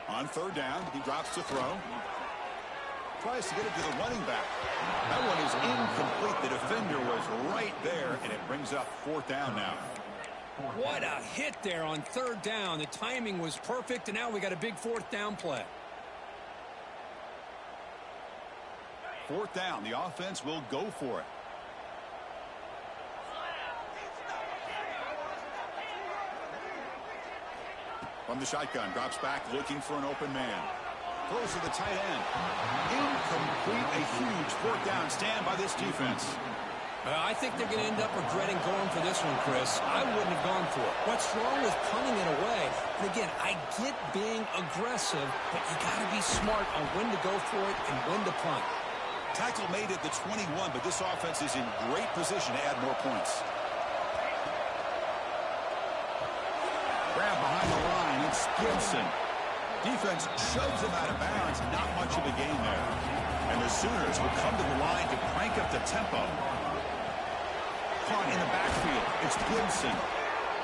On 3rd down, he drops to throw. Tries to get it to the running back. That one is incomplete. The defender was right there, and it brings up 4th down now. What a hit there on 3rd down. The timing was perfect, and now we got a big 4th down play. 4th down. The offense will go for it. From the shotgun, drops back, looking for an open man. Throws to the tight end. Incomplete. A huge 4th down stand by this defense. I think they're going to end up regretting going for this one, Chris. I wouldn't have gone for it. What's wrong with punting it away? And again, I get being aggressive, but you got to be smart on when to go for it and when to punt. Tackle made at the 21, but this offense is in great position to add more points. Grab behind the line. It's Gibson. Defense shoves him out of bounds. Not much of a gain there. And the Sooners will come to the line to crank up the tempo. Caught in the backfield. It's Gibson.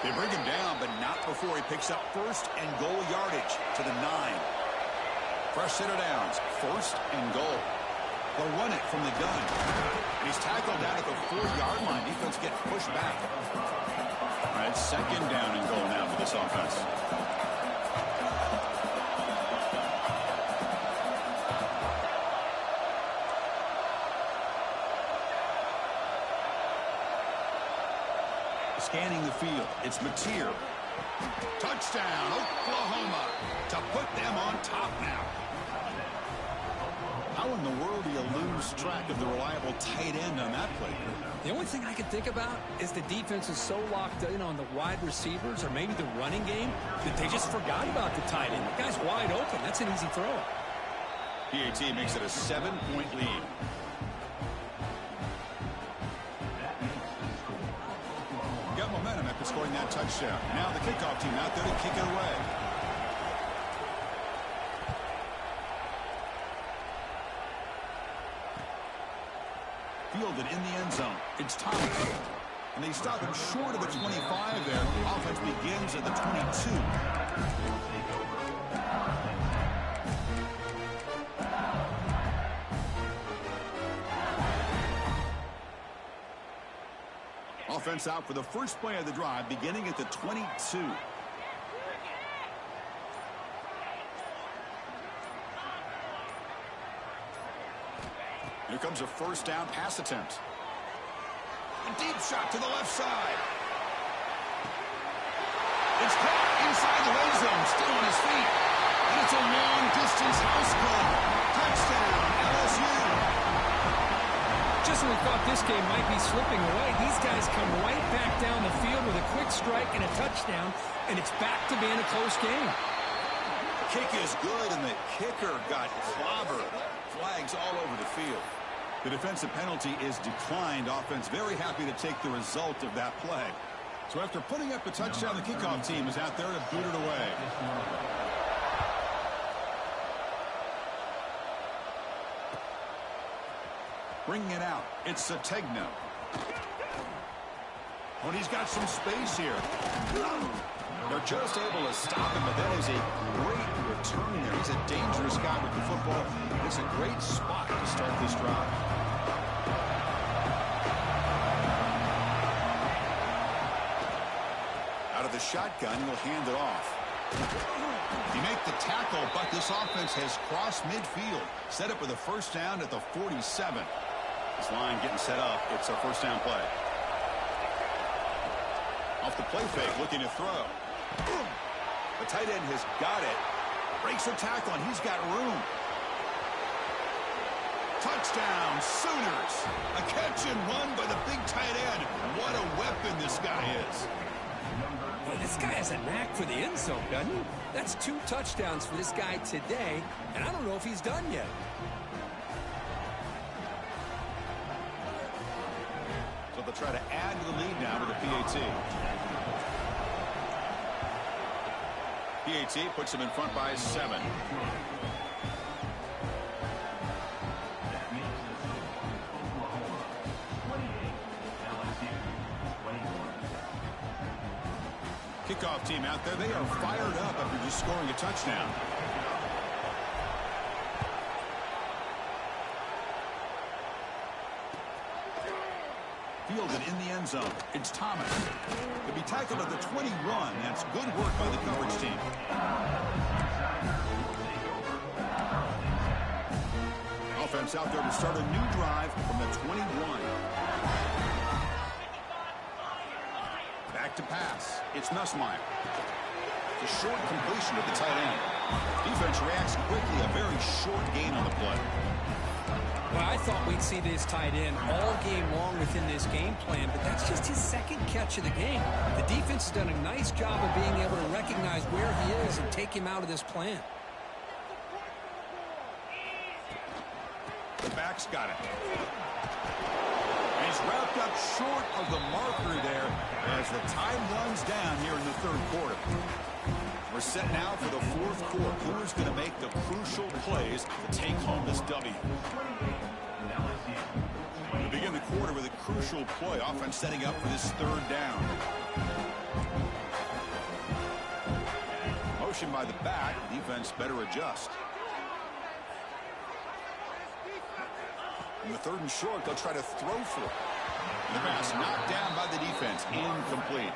They bring him down, but not before he picks up 1st and goal yardage to the 9. Fresh set of downs. 1st and goal. They'll run it from the gun. And he's tackled down at the 4-yard line. Defense gets pushed back. All right, 2nd down and goal now for this offense. Scanning the field, it's Mateer. Touchdown, Oklahoma, to put them on top now. How in the world do you lose track of the reliable tight end on that play? The only thing I can think about is the defense is so locked in on the wide receivers or maybe the running game that they just forgot about the tight end. The guy's wide open. That's an easy throw. PAT makes it a 7-point lead. Got momentum after scoring that touchdown. Now the kickoff team out there to kick it away. Fielded in the end zone. It's Thomas. And they stop him short of the 25 there. Offense begins at the 22. Offense out for the first play of the drive, beginning at the 22. Here comes a first down pass attempt. A deep shot to the left side. It's caught inside the red zone, still on his feet. And it's a long-distance house call. Touchdown, LSU. Just when we thought this game might be slipping away, these guys come right back down the field with a quick strike and a touchdown, and it's back to being a close game. The kick is good, and the kicker got clobbered. Flags all over the field. The defensive penalty is declined. Offense very happy to take the result of that play. So after putting up a touchdown, the kickoff team is out there to boot it away. Bringing it out, it's Sategna. Oh, and he's got some space here. They're just able to stop him, but that is a great return there. He's a dangerous guy with the football. It's a great spot to start this drive. Out of the shotgun, he'll hand it off. He makes the tackle, but this offense has crossed midfield. Set up with a first down at the 47. This line getting set up. It's a first down play. Off the play fake, looking to throw. The tight end has got it. Breaks a tackle, and he's got room. Touchdown, Sooners. A catch and run by the big tight end. What a weapon this guy is. Well, this guy has a knack for the end zone, doesn't he? That's 2 touchdowns for this guy today, and I don't know if he's done yet. So they'll try to add to the lead now with a PAT. PAT puts him in front by 7. Kickoff team out there. They are fired up after just scoring a touchdown. Fielded in the end zone. It's Thomas. To be tackled at the 21. That's good work by the coverage team. Offense out there to start a new drive from the 21. Back to pass. It's Nussmeier. It's a short completion to the tight end. Defense reacts quickly. A very short gain on the play. Well, I thought we'd see this tight end all game long within this game plan, but that's just his second catch of the game. The defense has done a nice job of being able to recognize where he is and take him out of this plan. The back's got it. And he's wrapped up short of the marker there as the time runs down here in the third quarter. We're set now for the fourth quarter. Who's going to make the crucial plays to take home this W? We begin the quarter with a crucial play. Offense setting up for this third down. Motion by the back. Defense better adjust. In the third and short, they'll try to throw for it. The pass knocked down by the defense. Incomplete.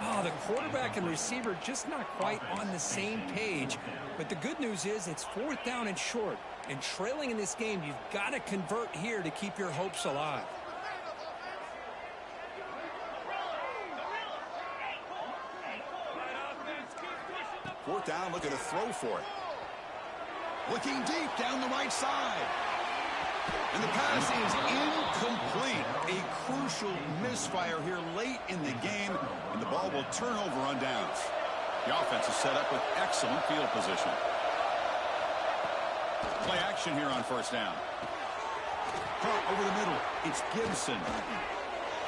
Oh, the quarterback and receiver just not quite on the same page. But the good news is it's 4th down and short. And trailing in this game, you've got to convert here to keep your hopes alive. Fourth down, looking to throw for it. Looking deep down the right side. And the pass is incomplete. A crucial misfire here late in the game, and the ball will turn over on downs. The offense is set up with excellent field position. Play action here on first down. Caught over the middle. It's Gibson.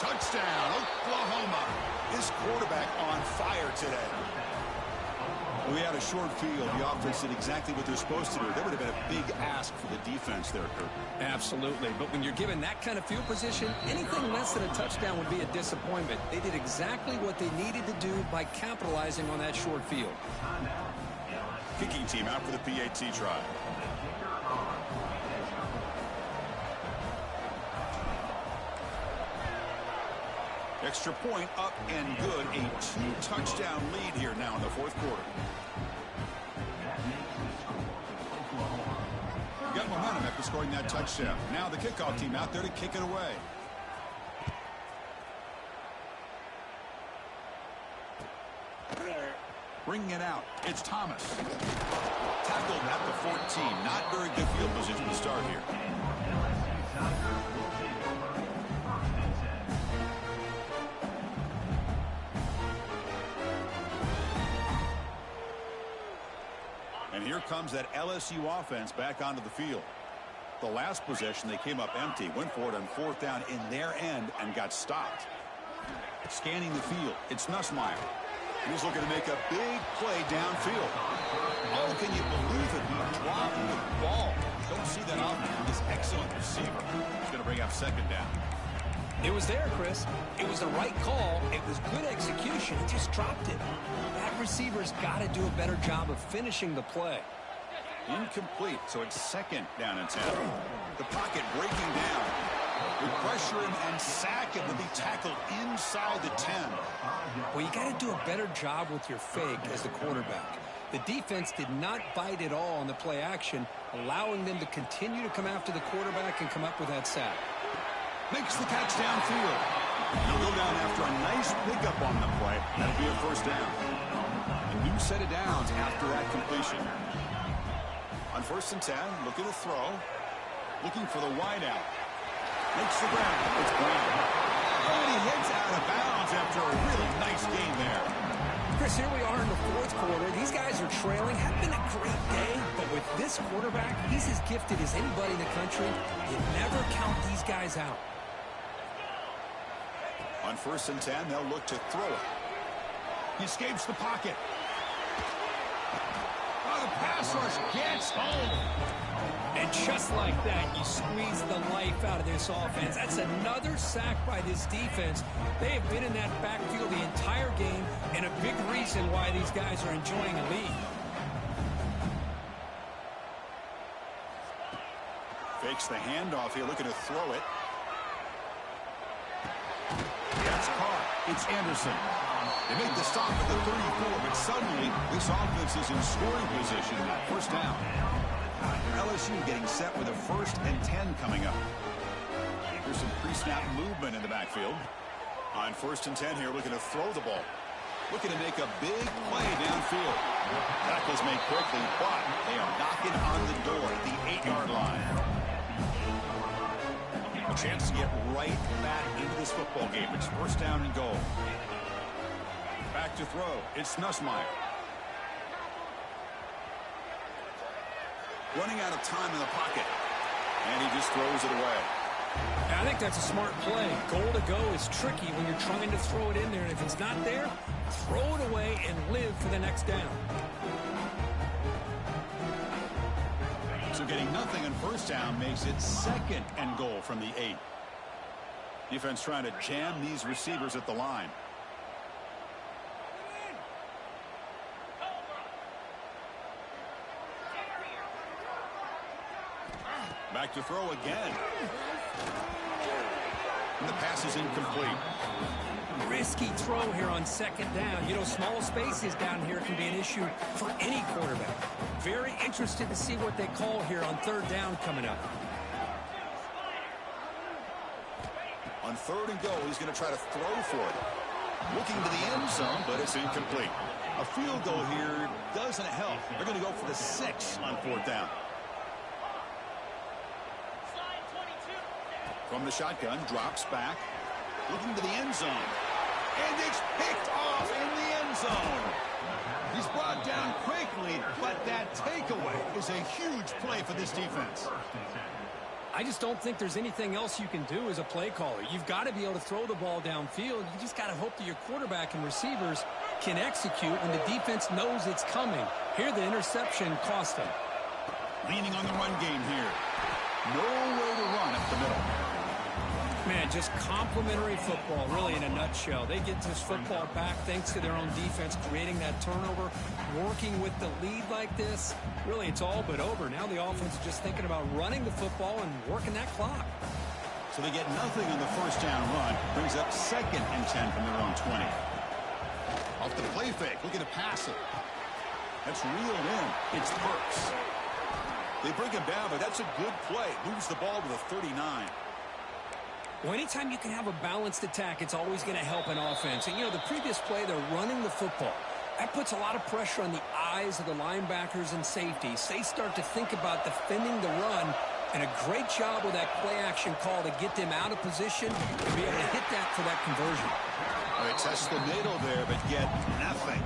Touchdown, Oklahoma. This quarterback on fire today. We had a short field. The offense did exactly what they're supposed to do. That would have been a big ask for the defense there, Kurt. Absolutely. But when you're given that kind of field position, anything less than a touchdown would be a disappointment. They did exactly what they needed to do by capitalizing on that short field. Kicking team out for the PAT try. Extra point up and good. A 2-touchdown lead here now in the fourth quarter. Got momentum after scoring that touchdown. Now the kickoff team out there to kick it away. Bringing it out. It's Thomas. Tackled at the 14. Not very good field position to start here. And here comes that LSU offense back onto the field. The last possession, they came up empty, went for it on fourth down in their end and got stopped. Scanning the field, it's Nussmeier. He's looking to make a big play downfield. Oh, can you believe it? He dropped the ball. Don't see that often from this excellent receiver. He's going to bring up second down. It was there, Chris. It was the right call. It was good execution. He just dropped it. That receiver's got to do a better job of finishing the play. Incomplete, so it's second down and 10. The pocket breaking down. We pressure him and sack him to be tackled inside the 10. Well, you got to do a better job with your fake as the quarterback. The defense did not bite at all on the play action, allowing them to continue to come after the quarterback and come up with that sack. Makes the catch downfield. He'll go down after a nice pickup on the play. That'll be a first down. A new set of downs after that completion. On first and 10, looking to throw. Looking for the wideout. Makes the grab. It's Brown. And he heads out of bounds after a really nice gain there. Chris, here we are in the fourth quarter. These guys are trailing. Had been a great day, but with this quarterback, he's as gifted as anybody in the country. You never count these guys out. On first and 10, they'll look to throw it. He escapes the pocket. Oh, the pass rush gets home. And just like that, you squeeze the life out of this offense. That's another sack by this defense. They have been in that backfield the entire game, and a big reason why these guys are enjoying a lead. Fakes the handoff here, looking to throw it. That's caught. It's Anderson. They make the stop at the 34, but suddenly this offense is in scoring position. First down. LSU getting set with a first and 10 coming up. Here's some pre-snap movement in the backfield. On first and 10 here, looking to throw the ball. Looking to make a big play downfield. Tackles made quickly, but they are knocking on the door at the 8-yard line. A chance to get right back into this football game. It's first down and goal. Back to throw. It's Nussmeier. Running out of time in the pocket. And he just throws it away. I think that's a smart play. Goal to go is tricky when you're trying to throw it in there. And if it's not there, throw it away and live for the next down. So getting nothing on first down makes it second and goal from the 8. Defense trying to jam these receivers at the line. Back to throw again. And the pass is incomplete. Risky throw here on second down. You know, small spaces down here can be an issue for any quarterback. Very interested to see what they call here on third down coming up. On third and goal, he's going to try to throw for it. Looking to the end zone, but it's incomplete. A field goal here doesn't help. They're going to go for the 6 on fourth down. From the shotgun, drops back. Looking to the end zone. And it's picked off in the end zone. He's brought down quickly, but that takeaway is a huge play for this defense. I just don't think there's anything else you can do as a play caller. You've got to be able to throw the ball downfield. You just got to hope that your quarterback and receivers can execute when the defense knows it's coming. Here, the interception cost them. Leaning on the run game here. Nowhere to run up the middle. Man, just complimentary football, really, in a nutshell. They get this football back thanks to their own defense, creating that turnover, working with the lead like this. Really, it's all but over. Now the offense is just thinking about running the football and working that clock. So they get nothing on the first down run. Brings up 2nd and 10 from their own 20. Off the play fake. Looking to pass it. That's reeled in. It's Burks. They bring him down, but that's a good play. Moves the ball to the 39. Well, anytime you can have a balanced attack, it's always going to help an offense. And, you know, the previous play, they're running the football. That puts a lot of pressure on the eyes of the linebackers and safeties. They start to think about defending the run, and a great job with that play-action call to get them out of position and be able to hit that for that conversion. They test the middle there, but get nothing.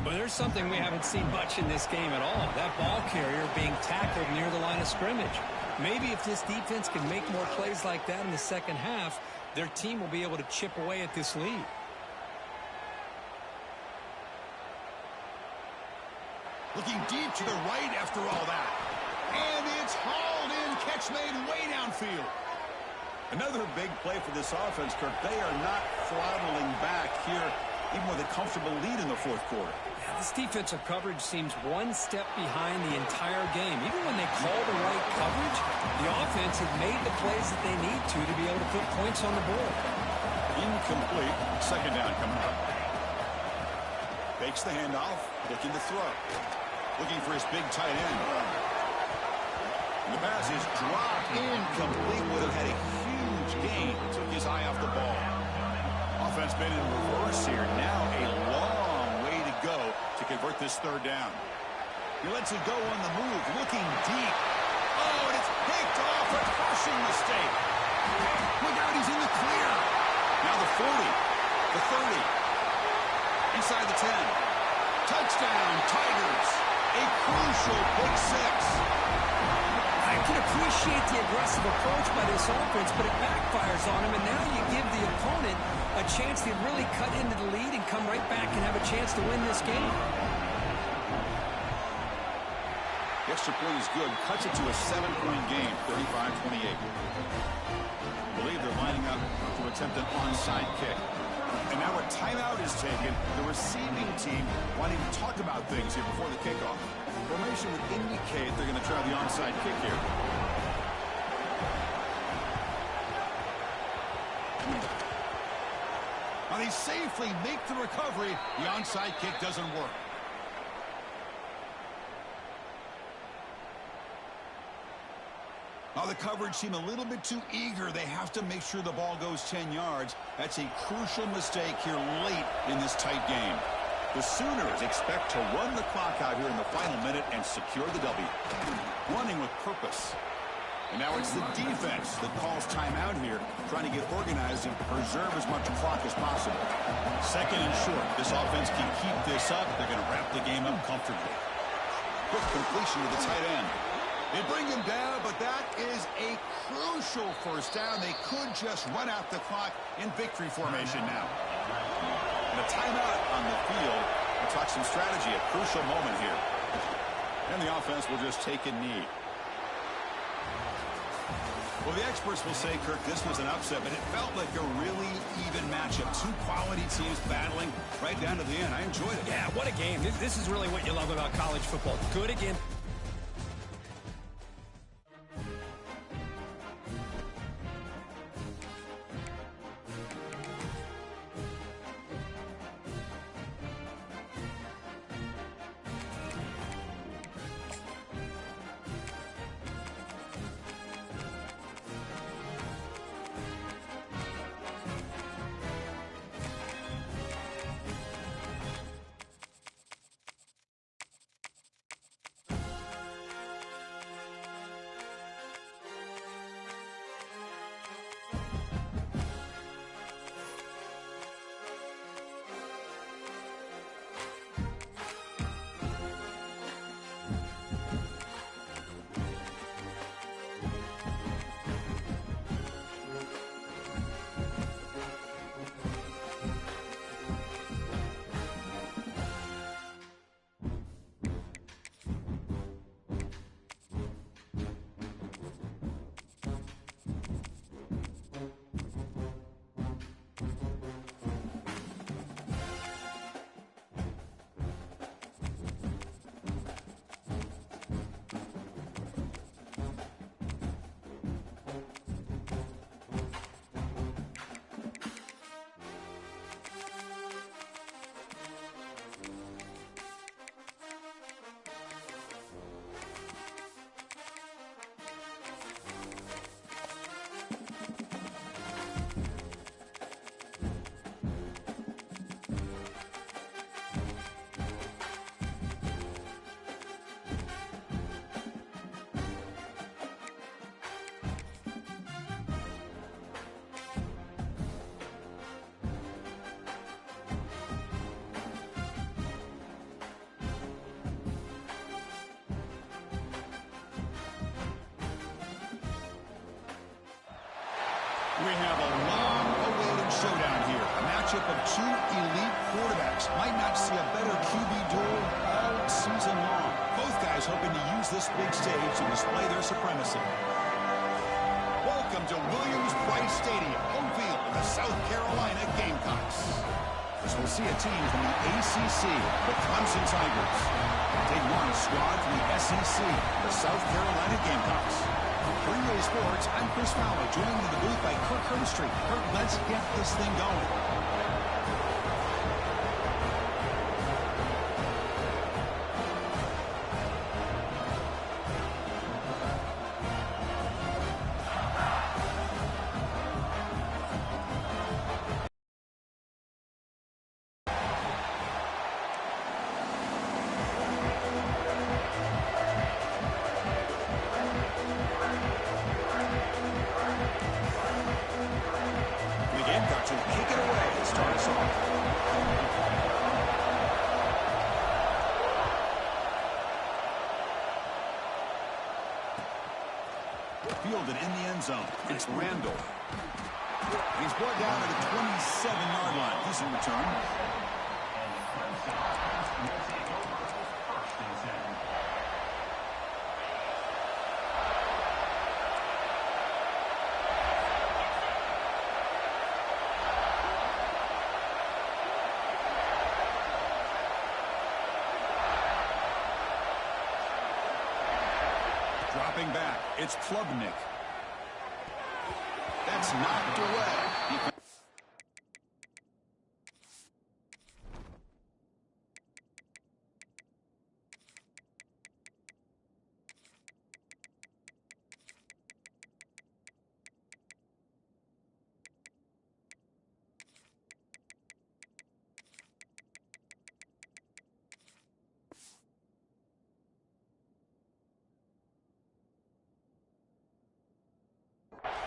But there's something we haven't seen much in this game at all. That ball carrier being tackled near the line of scrimmage. Maybe if this defense can make more plays like that in the second half, their team will be able to chip away at this lead. Looking deep to the right after all that. And it's hauled in. Catch made way downfield. Another big play for this offense, Kirk. They are not throttling back here, even with a comfortable lead in the fourth quarter. Yeah, this defensive coverage seems one step behind the entire game. Even when they call the right coverage, the offense had made the plays that they need to be able to put points on the board. Incomplete. Second down coming up. Fakes the handoff. Looking to throw. Looking for his big tight end. And the pass is dropped. Incomplete. Would have had a huge gain. Took his eye off the ball. Offense been in reverse here. Now a long way to go to convert this third down. He lets it go on the move. Looking deep. Oh, and it's picked off. A crushing mistake. Look out. He's in the clear. Now the 40. The 30. Inside the 10. Touchdown, Tigers. A crucial pick six. I can appreciate the aggressive approach by this offense, but it backfires on him, and now you give the opponent a chance to really cut into the lead and come right back and have a chance to win this game. The extra point is good. Cuts it to a 7-point game, 35-28. Believe they're lining up to attempt an onside kick. And now a timeout is taken. The receiving team wanting to talk about things here before the kickoff. Formation would indicate they're going to try the onside kick here. Now they safely make the recovery. The onside kick doesn't work. Now the coverage seem a little bit too eager. They have to make sure the ball goes 10 yards. That's a crucial mistake here late in this tight game. The Sooners expect to run the clock out here in the final minute and secure the W. Running with purpose. And now it's the defense that calls timeout here, trying to get organized and preserve as much clock as possible. Second and short. This offense can keep this up. They're going to wrap the game up comfortably. Quick completion to the tight end. They bring him down, but that is a crucial first down. They could just run out the clock in victory formation now. And a timeout on the field. We'll talk some strategy, a crucial moment here. And the offense will just take a knee. Well, the experts will say, Kirk, this was an upset, but it felt like a really even matchup. Two quality teams battling right down to the end. I enjoyed it. Yeah, what a game. This is really what you love about college football. Good again. We have a long-awaited showdown here. A matchup of two elite quarterbacks. Might not see a better QB duel all season long. Both guys hoping to use this big stage to display their supremacy. Welcome to Williams-Brice Stadium, home field of the South Carolina Gamecocks. As we'll see a team from the ACC, the Clemson Tigers. Taking on a squad from the SEC, the South Carolina Gamecocks. For EA Sports, I'm Chris Fowler, joined in the booth by Kirk Herbstreit. Kirk, let's get this thing going. Fielded in the end zone. It's Randall. He's brought down to the 27-yard line. Decent return. Dropping back, it's Klubnik. That's knocked away.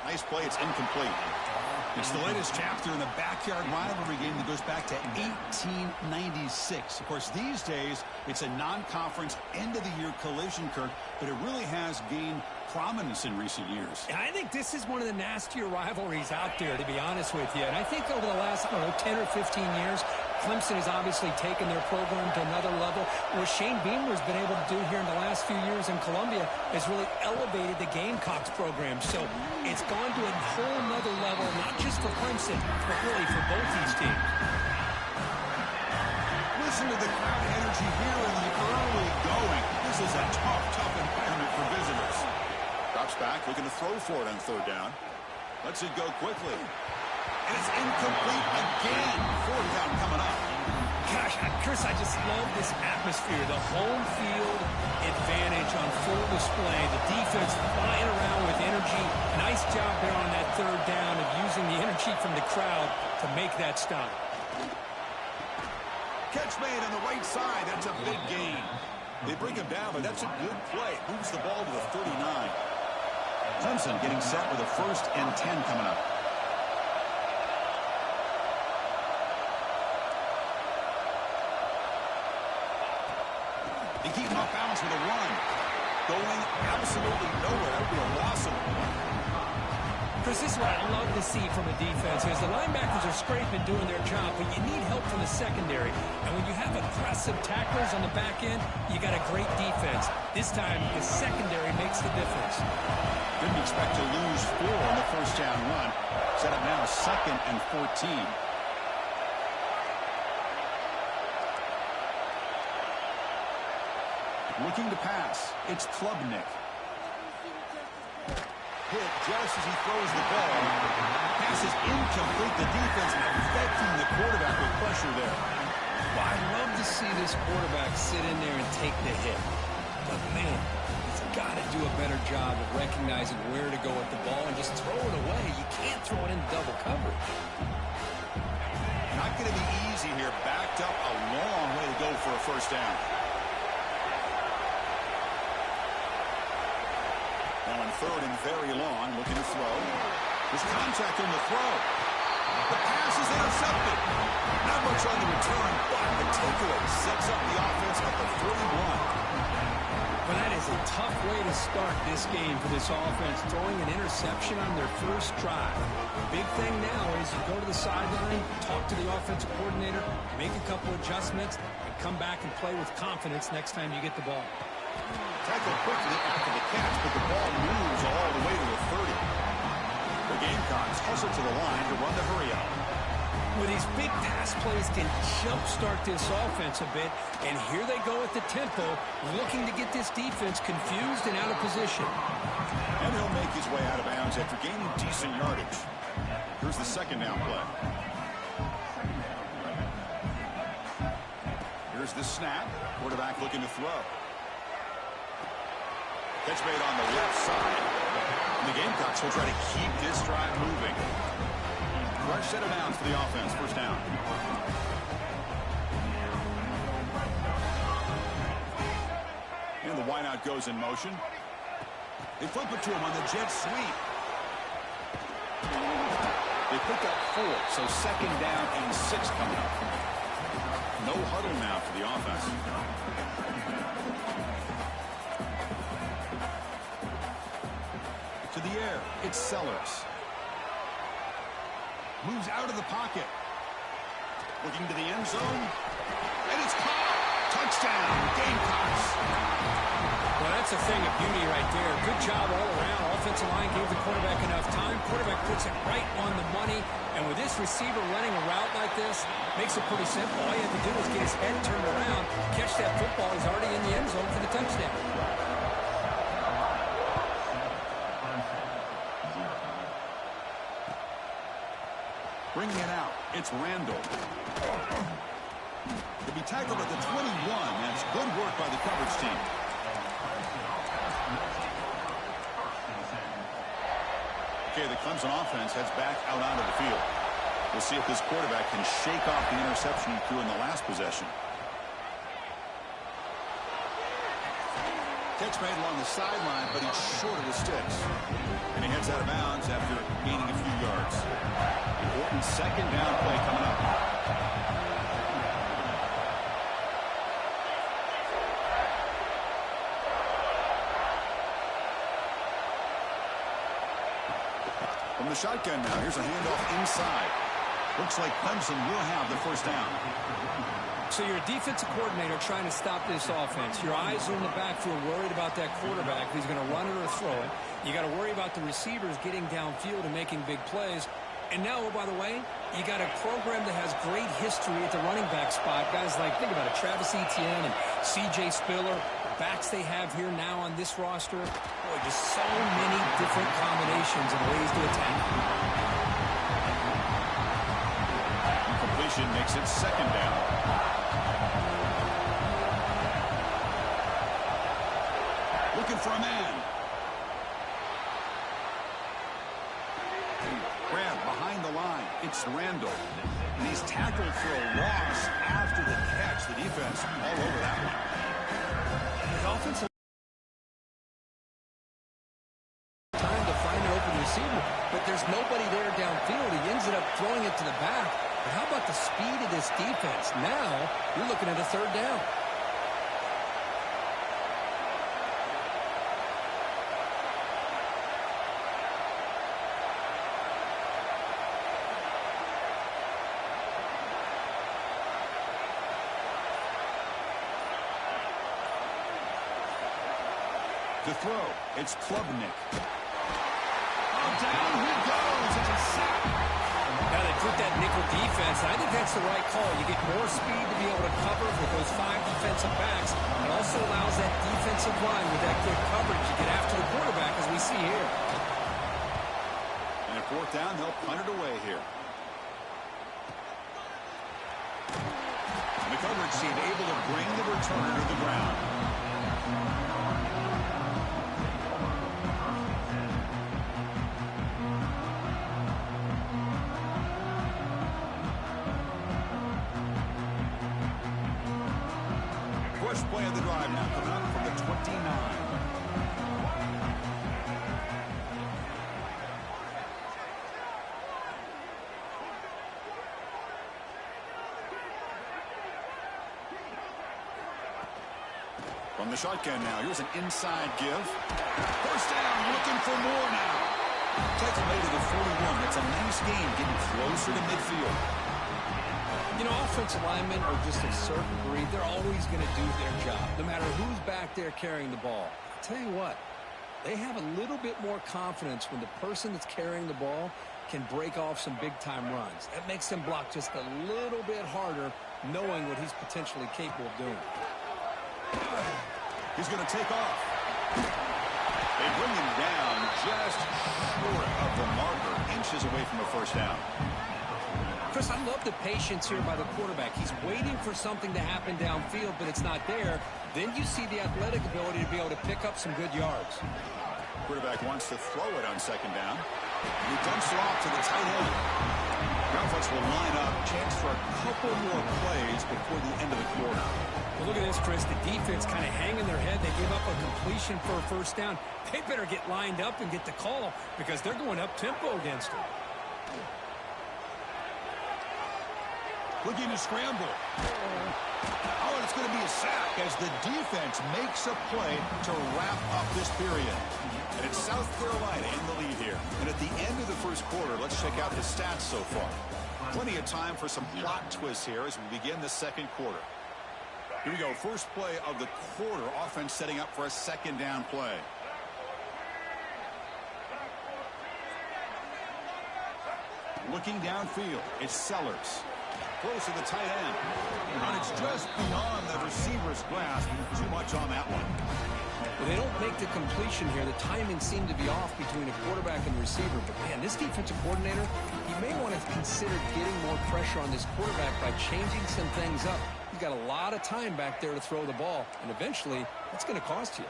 Nice play. It's incomplete. It's the latest chapter in a backyard rivalry game that goes back to 1896. Of course, these days, it's a non-conference end-of-the-year collision, Kirk, but it really has gained prominence in recent years. I think this is one of the nastier rivalries out there, to be honest with you. And I think over the last, 10 or 15 years, Clemson has obviously taken their program to another level. What Shane Beamer has been able to do here in the last few years in Columbia has really elevated the Gamecocks program. So it's gone to a whole nother level, not just for Clemson, but really for both these teams. Listen to the crowd energy here in the early going. This is a tough environment for visitors. Drops back, looking to throw for it on third down. Lets it go quickly. And it's incomplete again. Fourth down coming up. Gosh, Chris, I just love this atmosphere. The home field advantage on full display. The defense flying around with energy. Nice job there on that third down of using the energy from the crowd to make that stop. Catch made on the right side. That's a big gain. They bring him down, but that's a good play. Moves the ball to the 39. Clemson getting set with a 1st and 10 coming up. They keep him off balance with a run. Going absolutely nowhere. That would be a loss of one. Chris, this is what I love to see from a defense is the linebackers are scraping, doing their job, but you need help from the secondary. And when you have aggressive tacklers on the back end, you got a great defense. This time, the secondary makes the difference. Didn't expect to lose 4 on the first down run. Set up now 2nd and 14. Looking to pass. It's Klubnik. Hit just as he throws the ball. Pass is incomplete. The defense affecting the quarterback with pressure there. Well, I'd love to see this quarterback sit in there and take the hit. But, man, he's got to do a better job of recognizing where to go with the ball and just throw it away. You can't throw it into double coverage. Not going to be easy here. Backed up a long way to go for a first down. Now on 3rd and very long, looking to throw. There's contact on the throw. The pass is intercepted. Not much on the return, but the takeaway sets up the offense at the 41. Well, that is a tough way to start this game for this offense, throwing an interception on their first drive. Big thing now is you go to the sideline, talk to the offensive coordinator, make a couple adjustments, and come back and play with confidence next time you get the ball. Tackle quickly after the catch, but the ball moves all the way to the 30. The Gamecocks hustle to the line to run the hurry up. Well, these big pass plays can jumpstart this offense a bit, and here they go at the tempo, looking to get this defense confused and out of position. And he'll make his way out of bounds after gaining decent yardage. Here's the second down play. Here's the snap. Quarterback looking to throw. Catch made on the left side. And the Gamecocks will try to keep this drive moving. Fresh set of downs for the offense. First down. And the wideout goes in motion. They flip it to him on the jet sweep. They pick up 4, so second down and 6 coming up. No huddle now for the offense. To the air, it's Sellers. Moves out of the pocket. Looking to the end zone. And it's caught. Touchdown, Gamecocks. Well, that's a thing of beauty right there. Good job all around. Offensive line gave the quarterback enough time. Quarterback puts it right on the money. And with this receiver running a route like this, makes it pretty simple. All you have to do is get his head turned around, catch that football. He's already in the end zone for the touchdown. Bringing it out, it's Randall. To be tackled at the 21. That's good work by the coverage team. Okay, the Clemson offense heads back out onto the field. We'll see if this quarterback can shake off the interception he threw in the last possession. Catch made along the sideline, but he's short of the sticks. And he heads out of bounds after gaining a few yards. Important second down play coming up. From the shotgun now, here's a handoff inside. Looks like Clemson will have the first down. So you're a defensive coordinator trying to stop this offense. Your eyes are in the backfield, worried about that quarterback who's going to run it or throw it. You got to worry about the receivers getting downfield and making big plays. And now, oh, by the way, you got a program that has great history at the running back spot. Guys like, think about it, Travis Etienne and C.J. Spiller, backs they have here now on this roster. Boy, just so many different combinations and ways to attack. Completion makes it second down. Looking for a man. Grab behind the line. It's Randall. And he's tackled for a loss after the catch. The defense all over that one. The offensive time to find an open receiver, but there's nobody there downfield. He ends up throwing it to the back. But how about the speed of this defense? Now you're looking at a third down. To throw, it's Klubnik. Oh, down he goes. It's a sack. Now they put that nickel defense. I think that's the right call. You get more speed to be able to cover with those 5 defensive backs. It also allows that defensive line with that good coverage to get after the quarterback, as we see here. And at fourth down, they'll punt it away here. The coverage team able to bring the returner to the ground. First play of the drive now coming up from the 29. From the shotgun now, here's an inside give. First down, looking for more now. Takes away to the 41. That's a nice game, getting closer to midfield. You know, offensive linemen are just a certain breed. They're always going to do their job, no matter who's back there carrying the ball. I'll tell you what, they have a little bit more confidence when the person that's carrying the ball can break off some big-time runs. That makes them block just a little bit harder, knowing what he's potentially capable of doing. He's going to take off. They bring him down just short of the marker, inches away from a first down. Chris, I love the patience here by the quarterback. He's waiting for something to happen downfield, but it's not there. Then you see the athletic ability to be able to pick up some good yards. Quarterback wants to throw it on second down. He dumps it off to the tight end. The offense will line up. Chance for a couple more plays before the end of the quarter. Well, look at this, Chris. The defense kind of hanging their head. They give up a completion for a first down. They better get lined up and get the call because they're going up-tempo against them. Looking to scramble. Oh, and it's going to be a sack as the defense makes a play to wrap up this period. And it's South Carolina in the lead here. And at the end of the first quarter, let's check out the stats so far. Plenty of time for some plot twists here as we begin the second quarter. Here we go. First play of the quarter. Offense setting up for a second down play. Looking downfield, it's Sellers. Close to the tight end. And it's just beyond the receiver's grasp. Too much on that one. Well, they don't make the completion here. The timing seemed to be off between a quarterback and receiver. But, man, this defensive coordinator, he may want to consider getting more pressure on this quarterback by changing some things up. He's got a lot of time back there to throw the ball. And eventually, that's going to cost you.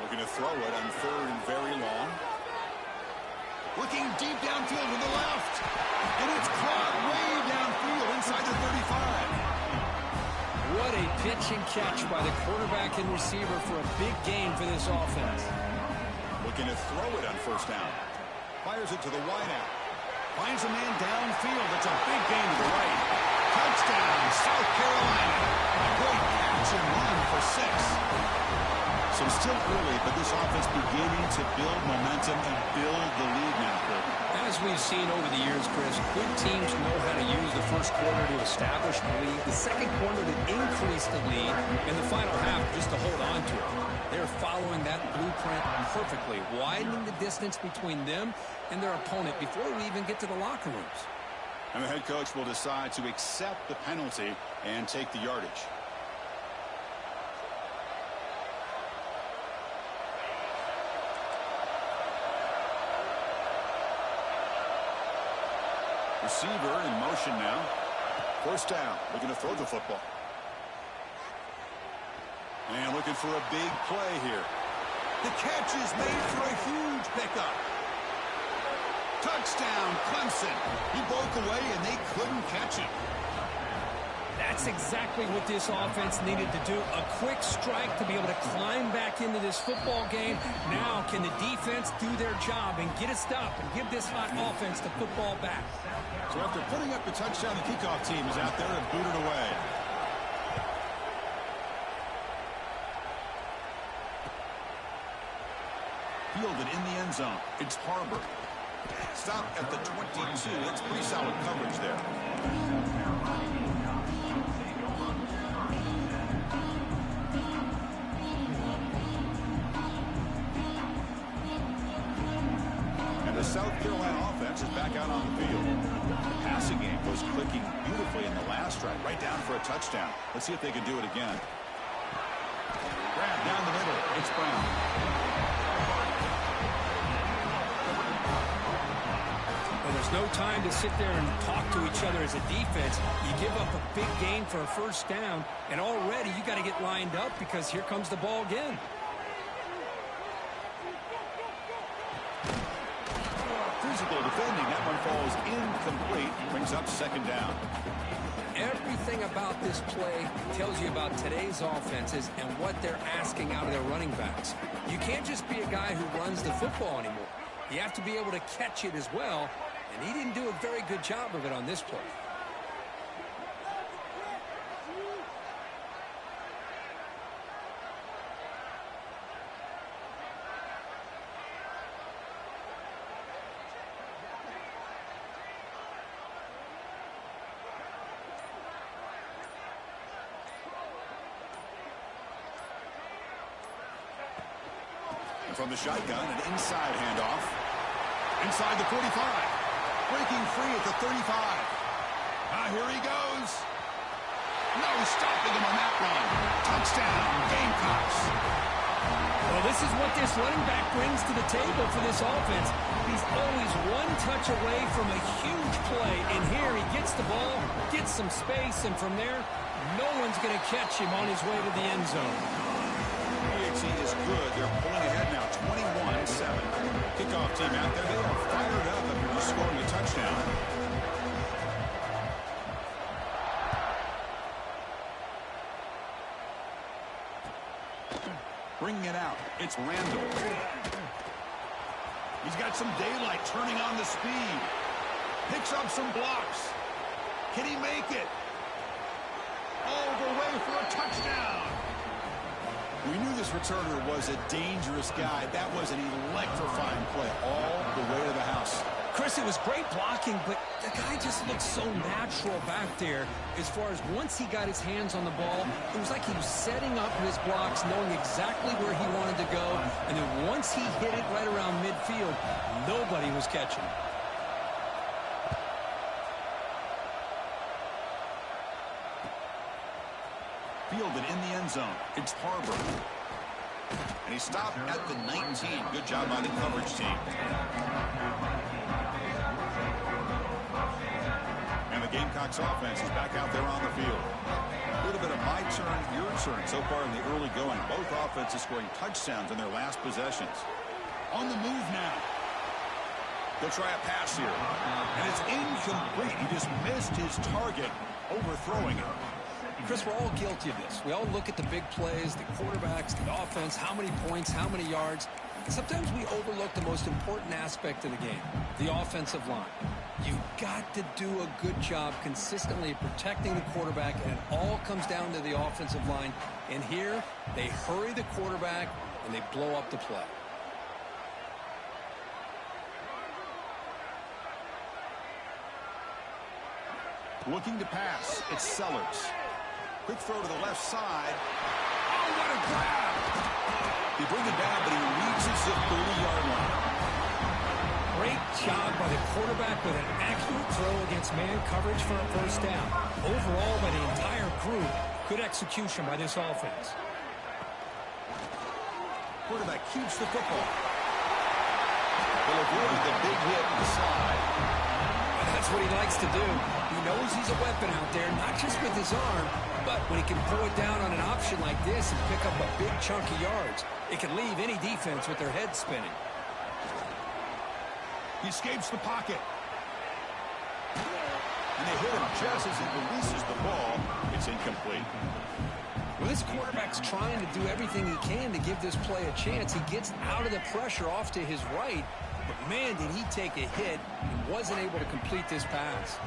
Looking to throw it on third and very long. Looking deep downfield to the left. And it's caught way downfield inside the 35. What a pitch and catch by the quarterback and receiver for a big gain for this offense. Looking to throw it on first down. Fires it to the wideout. Finds a man downfield. That's a big gain to the right. Touchdown, South Carolina. A great catch and run for 6. So still early, but this offense beginning to build momentum and build the lead now, Kirk. As we've seen over the years, Chris, good teams know how to use the first quarter to establish the lead, the second quarter to increase the lead, and the final half just to hold on to it. They're following that blueprint perfectly, widening the distance between them and their opponent before we even get to the locker rooms. And the head coach will decide to accept the penalty and take the yardage. Receiver in motion now. First down. Looking to throw the football. And looking for a big play here. The catch is made for a huge pickup. Touchdown, Clemson. He broke away and they couldn't catch him. That's exactly what this offense needed to do. A quick strike to be able to climb back into this football game. Now can the defense do their job and get a stop and give this hot offense the football back? So after putting up the touchdown, the kickoff team is out there and booted away. Fielded in the end zone. It's Harbor. Stop at the 22. That's pretty solid coverage there. The South Carolina offense is back out on the field. The passing game was clicking beautifully in the last drive, right down for a touchdown. Let's see if they can do it again. Grab down the middle. It's Brown. Well, there's no time to sit there and talk to each other as a defense. You give up a big gain for a first down, and already you got to get lined up because here comes the ball again. Physical defending. That one falls incomplete. Brings up second down. Everything about this play tells you about today's offenses and what they're asking out of their running backs. You can't just be a guy who runs the football anymore. You have to be able to catch it as well, and he didn't do a very good job of it on this play. From the shotgun, an inside handoff. Inside the 45. Breaking free at the 35. Here he goes. No stopping him on that run. Touchdown, Gamecocks. Well, this is what this running back brings to the table for this offense. He's always one touch away from a huge play. And here he gets the ball, gets some space, and from there, no one's going to catch him on his way to the end zone. PXE is good. They're pulling ahead now, 21-7. Kickoff team out there. They are fired up after just scoring a touchdown. Bringing it out. It's Randall. He's got some daylight turning on the speed. Picks up some blocks. Can he make it? All the way for a touchdown. We knew this returner was a dangerous guy. That was an electrifying play all the way to the house. Chris, it was great blocking, but the guy just looked so natural back there as far as once he got his hands on the ball, it was like he was setting up his blocks, knowing exactly where he wanted to go, and then once he hit it right around midfield, nobody was catching. Fielded in the end zone. It's Harbor. And he stopped at the 19. Good job by the coverage team. And the Gamecocks offense is back out there on the field. A little bit of my turn, your turn so far in the early going. Both offenses scoring touchdowns in their last possessions. On the move now. They'll try a pass here. And it's incomplete. He just missed his target, overthrowing it. Chris, we're all guilty of this. We all look at the big plays, the quarterbacks, the offense, how many points, how many yards. And sometimes we overlook the most important aspect of the game, the offensive line. You've got to do a good job consistently protecting the quarterback, and it all comes down to the offensive line. And here, they hurry the quarterback, and they blow up the play. Looking to pass. It's Sellers. Quick throw to the left side. Oh, what a grab! They bring it down, but he reaches the 30-yard line. Great job by the quarterback with an accurate throw against man coverage for a first down. Overall, by the entire group, good execution by this offense. Quarterback keeps the football. They'll avoid the big hit on the slide. That's what he likes to do. He knows he's a weapon out there, not just with his arm, but when he can pull it down on an option like this and pick up a big chunk of yards, it can leave any defense with their head spinning. He escapes the pocket. And they hit him just as he releases the ball. It's incomplete. Well, this quarterback's trying to do everything he can to give this play a chance. He gets out of the pressure off to his right, but man, did he take a hit and wasn't able to complete this pass.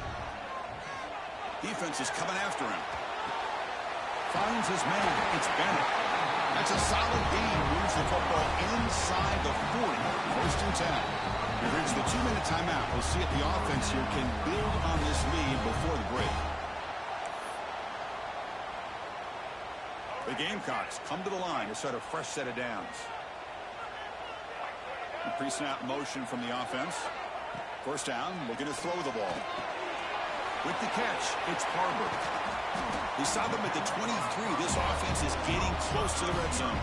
Defense is coming after him. Finds his man. It's Bennett. That's a solid gain. Moves the football inside the 40. First and 10. We've reached the 2-minute timeout. We'll see if the offense here can build on this lead before the break. The Gamecocks come to the line to set a fresh set of downs. Pre-snap motion from the offense. First down, looking to throw the ball. With the catch, it's Harbor. We saw them at the 23. This offense is getting close to the red zone.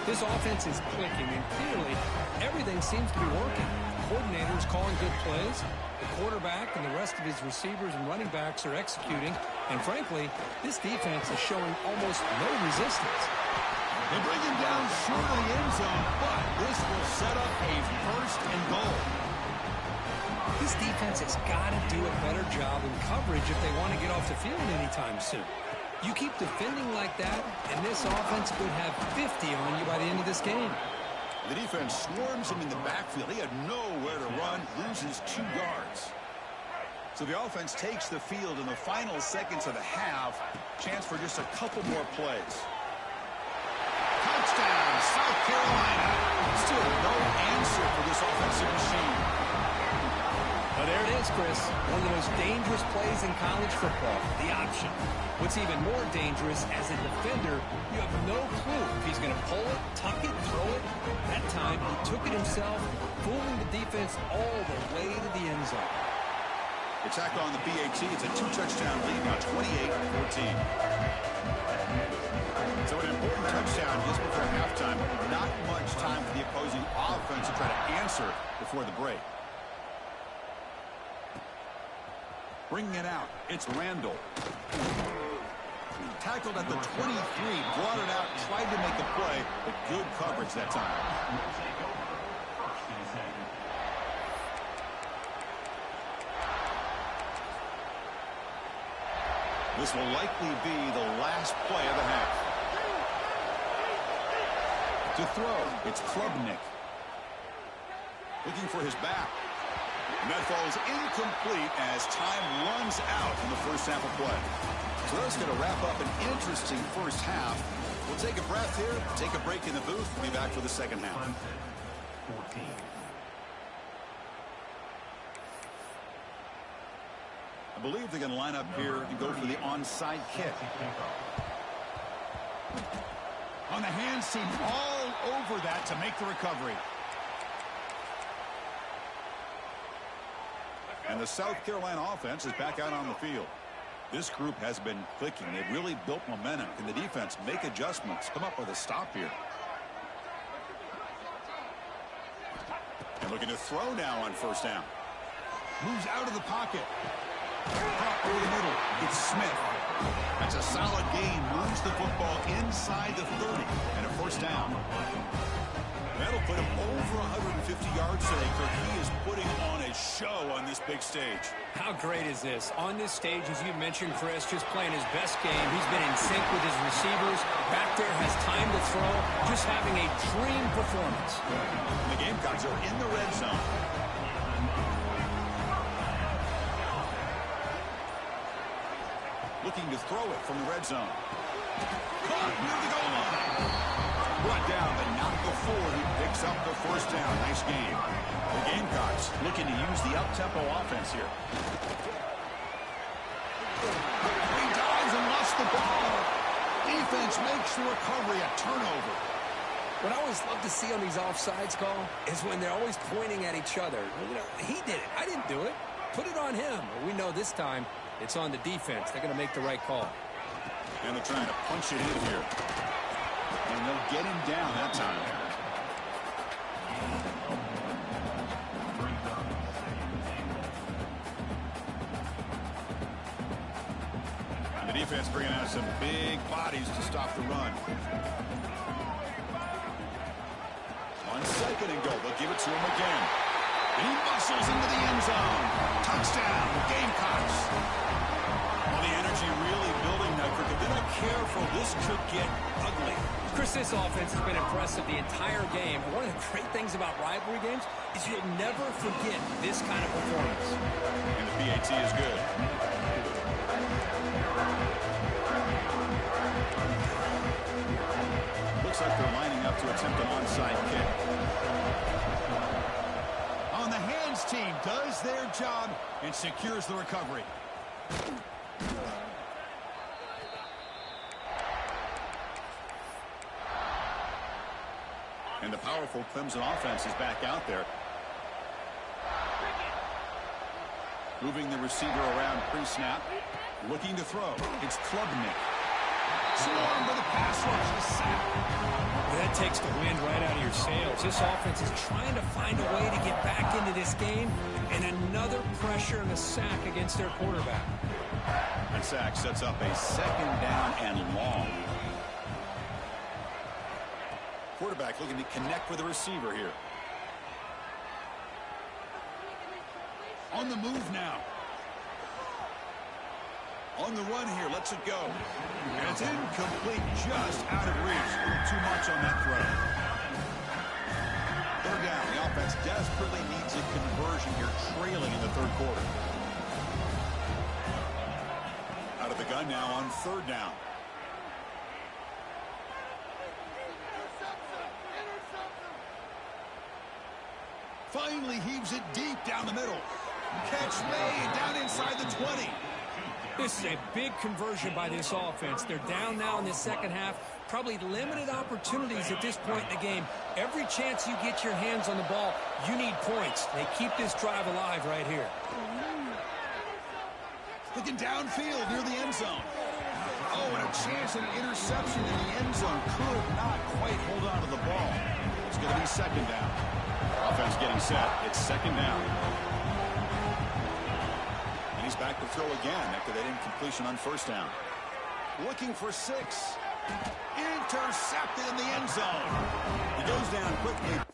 This offense is clicking, and clearly everything seems to be working. The coordinator is calling good plays. The quarterback and the rest of his receivers and running backs are executing. And frankly, this defense is showing almost no resistance. They bring him down short of the end zone, but this will set up a first and goal. This defense has got to do a better job in coverage if they want to get off the field anytime soon. You keep defending like that, and this offense could have 50 on you by the end of this game. The defense swarms him in the backfield. He had nowhere to run, loses 2 yards. So the offense takes the field in the final seconds of the half. Chance for just a couple more plays. Touchdown, South Carolina. Still no answer for this offensive machine. Well, there it is, Chris. One of the most dangerous plays in college football, the option. What's even more dangerous, as a defender, you have no clue if he's going to pull it, tuck it, throw it. That time, he took it himself, fooling the defense all the way to the end zone. It's tacked on the PAT. It's a 2-touchdown lead, now 28-14. So an important touchdown just before halftime. Not much time for the opposing offense to try to answer before the break. Bringing it out, it's Randall. Tackled at the 23, brought it out, tried to make the play, but good coverage that time. This will likely be the last play of the half. To throw, it's Klubnik. Looking for his back. And that falls incomplete as time runs out in the first half of play. So that's going to wrap up an interesting first half. We'll take a breath here, take a break in the booth. We'll be back for the second half. 14. I believe they're going to line up here and go for the onside kick. On the hands team, all over that to make the recovery. And the South Carolina offense is back out on the field. This group has been clicking. They've really built momentum. Can the defense make adjustments, come up with a stop here? And looking to throw now on first down. Moves out of the pocket. Caught over the middle. It's Smith. That's a solid gain. Moves the football inside the 30 and a first down. That'll put him over 150 yards today, Kirk. He is putting on a show on this big stage. How great is this? On this stage, as you mentioned, Chris, just playing his best game. He's been in sync with his receivers. Back there, has time to throw. Just having a dream performance. The Gamecocks are in the red zone. Looking to throw it from the red zone. Caught near the goal line. Brought down, but not before he picks up the first down. Nice game. The Gamecocks looking to use the up-tempo offense here. He dives and lost the ball. Defense makes the recovery, a turnover. What I always love to see on these offsides call is when they're always pointing at each other. You know, he did it. I didn't do it. Put it on him. We know this time it's on the defense. They're going to make the right call. And they're trying to punch it in here. And they'll get him down that time. And the defense bringing out some big bodies to stop the run. On second and goal, they'll give it to him again. And he muscles into the end zone. Touchdown, Gamecocks. Well, the energy really building now. If they're not careful, this could get ugly. Chris, this offense has been impressive the entire game. And one of the great things about rivalry games is you'll never forget this kind of performance. And the PAT is good. Looks like they're lining up to attempt an onside kick. On the hands team does their job and secures the recovery. And the powerful Clemson offense is back out there. Moving the receiver around pre-snap. Looking to throw. It's Klubnik. Swarmed by the pass rush. A sack. That takes the wind right out of your sails. This offense is trying to find a way to get back into this game. And another pressure and a sack against their quarterback. And sack sets up a second down and long. Quarterback looking to connect with the receiver here. On the move now. On the run here, lets it go. And it's incomplete, just out of reach. A little too much on that throw. offense desperately needs a conversion here, trailing in the third quarter. Out of the gun now on third down. Finally heaves it deep down the middle. Catch made down inside the 20. This is a big conversion by this offense. They're down now in the second half. Probably limited opportunities at this point in the game. Every chance you get your hands on the ball, you need points. They keep this drive alive right here. Looking downfield near the end zone. Oh, and a chance at an interception in the end zone. Could not quite hold on to the ball. It's going to be second down. Offense getting set. It's second down. And he's back to throw again after that incompletion on first down. Looking for 6. Intercepted in the end zone. He goes down quickly.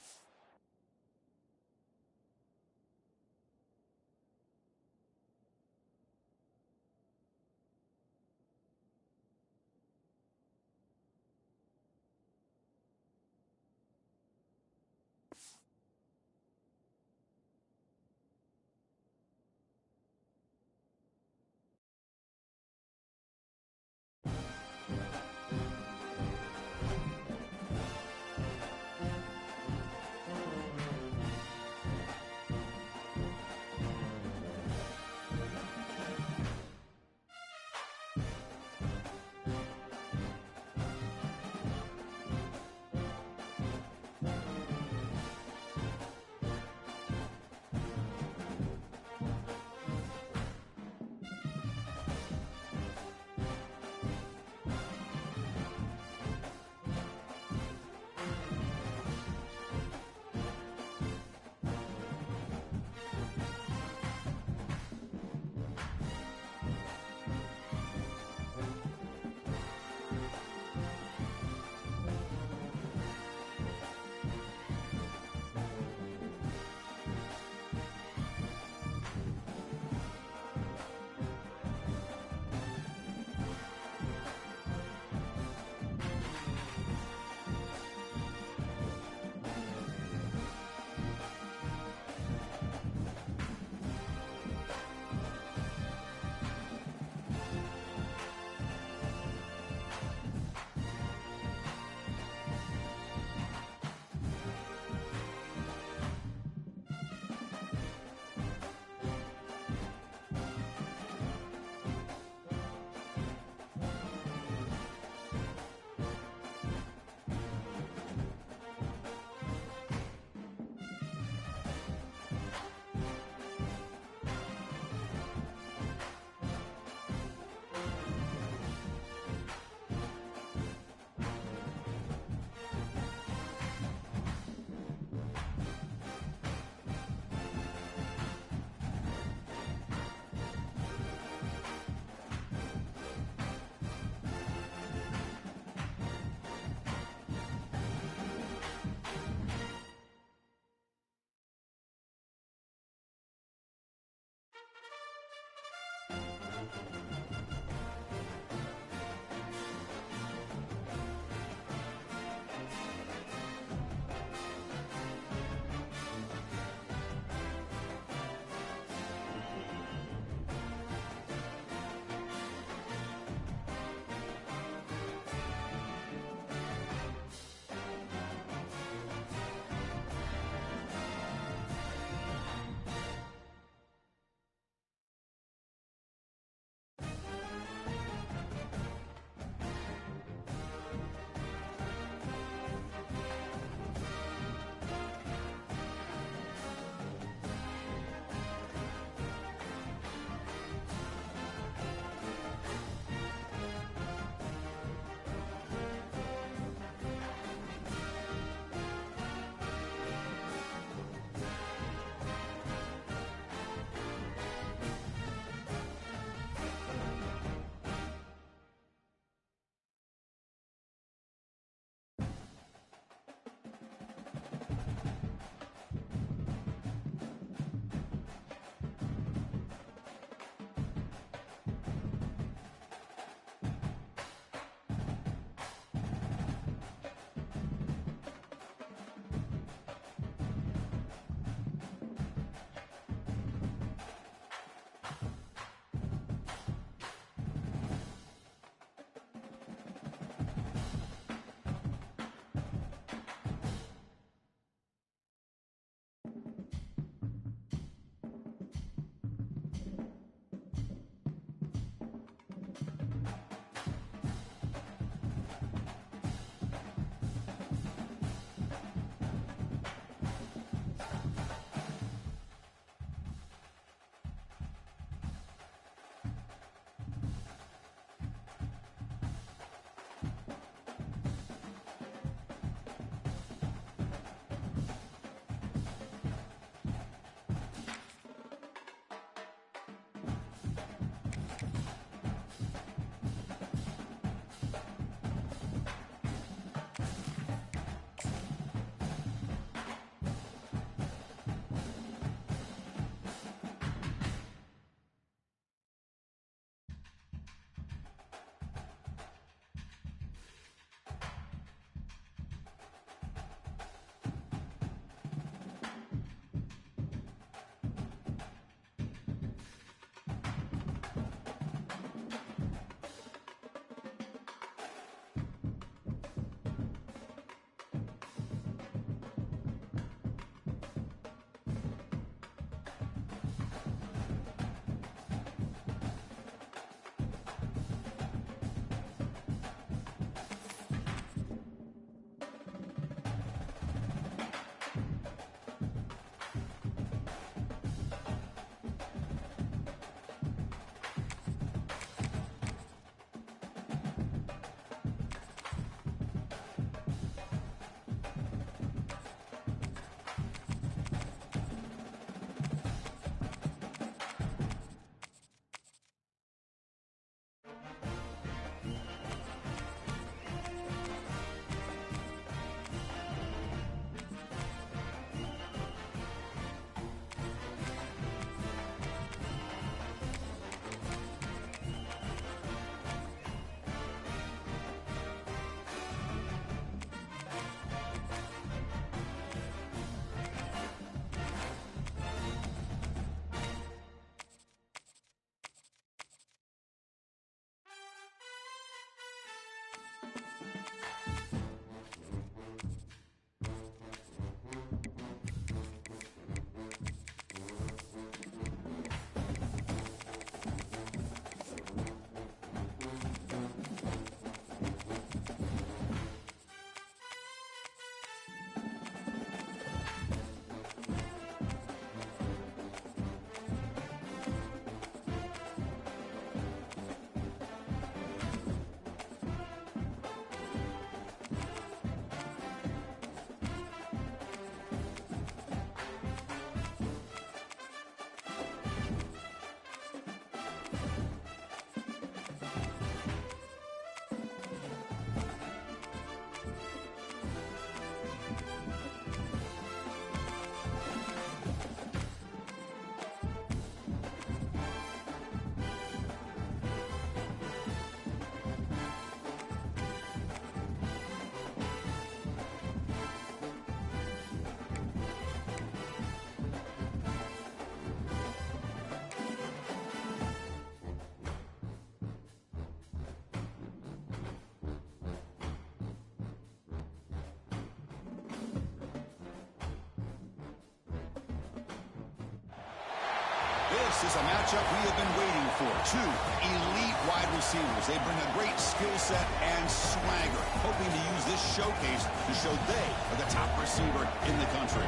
This is a matchup we have been waiting for. Two elite wide receivers. They bring a great skill set and swagger, hoping to use this showcase to show they are the top receiver in the country.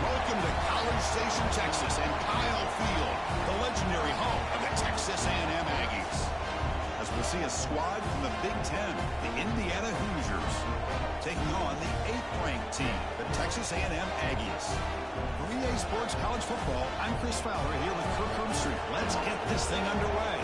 Welcome to College Station, Texas, and Kyle Field, the legendary home of the Texas A&M Aggies. As we'll see a squad from the Big Ten, the Indiana Hoosiers, taking on the 8th-ranked team, the Texas A&M Aggies. For EA Sports College Football, I'm Chris Fowler here with Kirk Herbstreit. Let's get this thing underway.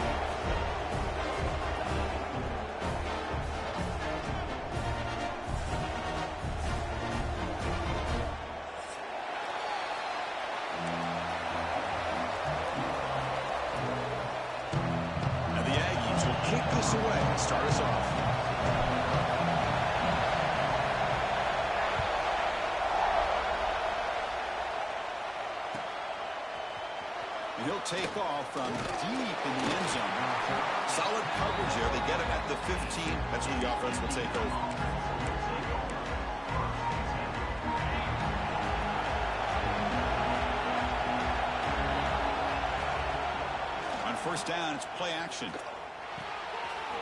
And the Aggies will kick this away and start us off. He'll take off from deep in the end zone. Solid coverage there. They get it at the 15. That's where the offense will take over. On first down, it's play action.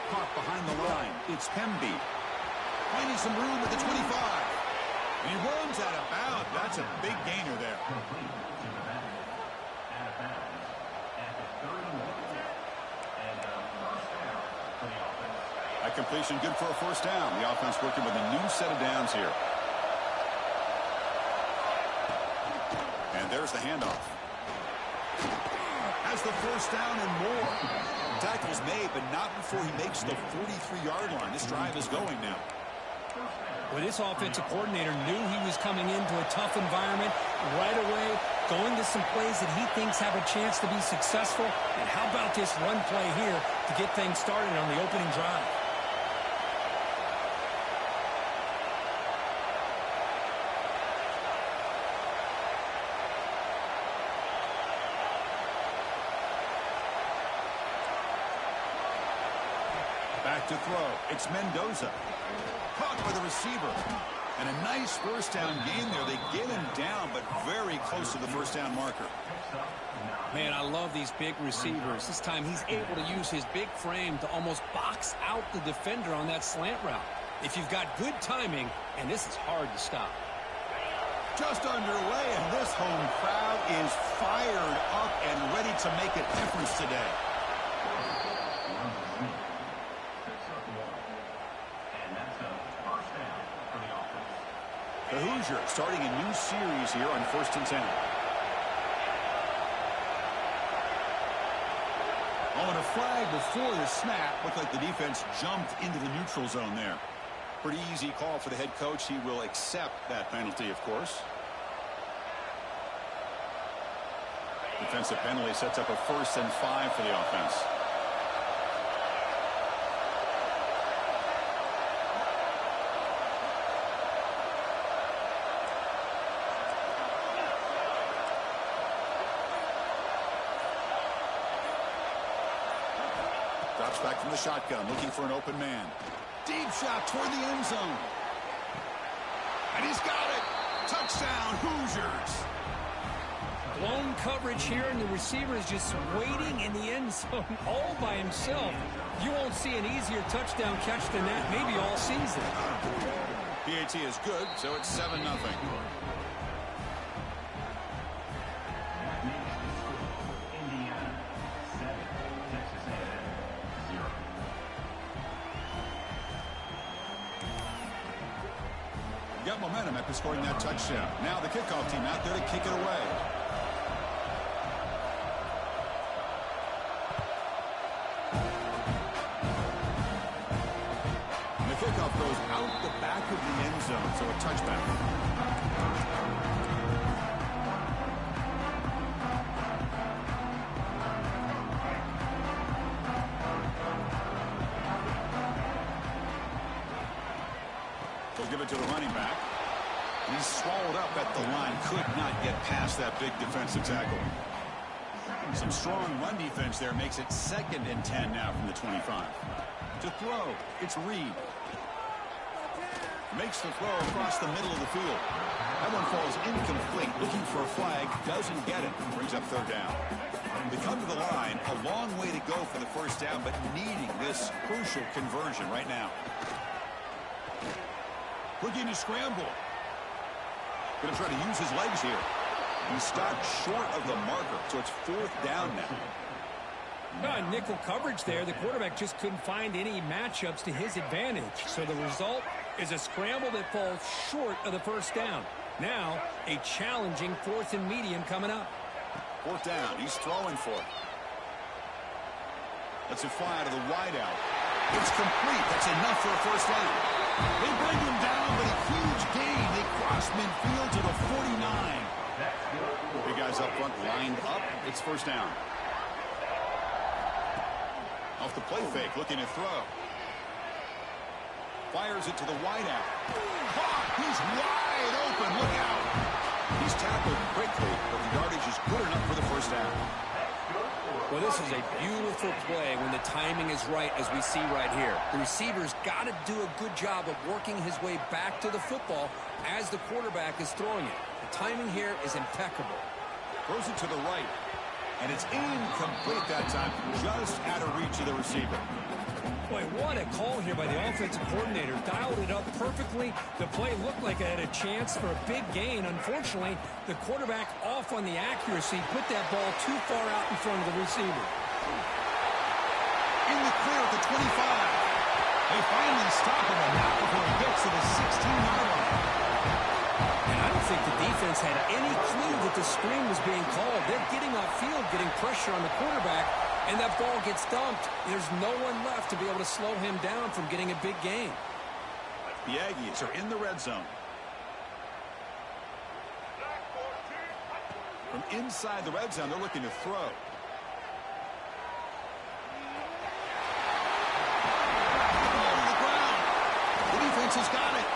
Caught behind the line. It's Hemby. Finding some room at the 25. And he runs out of bounds. That's a big gainer there. That completion good for a first down. The offense working with a new set of downs here. And there's the handoff. Has the first down and more. Tackle's made, but not before he makes the 43-yard line. This drive is going now. Well, this offensive coordinator knew he was coming into a tough environment right away, going to some plays that he thinks have a chance to be successful. And how about this run play here to get things started on the opening drive? Back to throw. It's Mendoza. Caught by the receiver. And a nice first down game there. They get him down, but very close to the first down marker. Man, I love these big receivers. This time he's able to use his big frame to almost box out the defender on that slant route. If you've got good timing, and this is hard to stop. Just underway, and this home crowd is fired up and ready to make a difference today. The Hoosiers starting a new series here on 1st and 10. Oh, and a flag before the snap. Looked like the defense jumped into the neutral zone there. Pretty easy call for the head coach. He will accept that penalty, of course. Defensive penalty sets up a 1st and 5 for the offense. Drops back from the shotgun, looking for an open man. Deep shot toward the end zone. And he's got it. Touchdown, Hoosiers. Blown coverage here, and the receiver is just waiting in the end zone all by himself. You won't see an easier touchdown catch than that maybe all season. PAT is good, so it's 7-0. Got momentum after scoring that touchdown. Now the kickoff team out there to kick it away. And the kickoff goes out the back of the end zone, so a touchback. They'll give it to the running back. And he's swallowed up at the line. Could not get past that big defensive tackle. Some strong run defense there makes it 2nd and 10 now from the 25. To throw, it's Reed. Makes the throw across the middle of the field. That one falls incomplete. Looking for a flag. Doesn't get it. Brings up third down. They come to the line. A long way to go for the first down, but needing this crucial conversion right now. Looking to scramble. Going to try to use his legs here. He stopped short of the marker, so it's fourth down now. Nickel coverage there. The quarterback just couldn't find any matchups to his advantage. So the result is a scramble that falls short of the first down. Now, a challenging fourth and medium coming up. Fourth down. He's throwing for it. Lets it fly out of the wideout. It's complete. That's enough for a first down. They bring him down, but a huge gain. They cross midfield to the 49. Big guys up front lined up. It's first down. Off the play fake, looking to throw. Fires it to the wideout. Caught! He's wide open. Look out! He's tackled quickly, but the yardage is good enough for the first down. Well, this is a beautiful play when the timing is right, as we see right here. The receiver's got to do a good job of working his way back to the football as the quarterback is throwing it. The timing here is impeccable. Throws it to the right, and it's incomplete that time, just out of reach of the receiver. Boy, what a call here by the offensive coordinator. Dialed it up perfectly. The play looked like it had a chance for a big gain. Unfortunately, the quarterback off on the accuracy, put that ball too far out in front of the receiver. In the clear at the 25. They finally stop him now before he gets to the 16-yard line. And I don't think the defense had any clue that the screen was being called. They're getting off field, getting pressure on the quarterback, and that ball gets dumped. There's no one left to be able to slow him down from getting a big gain. The Aggies are in the red zone. From inside the red zone, they're looking to throw. Ball to the ground. The defense has got it.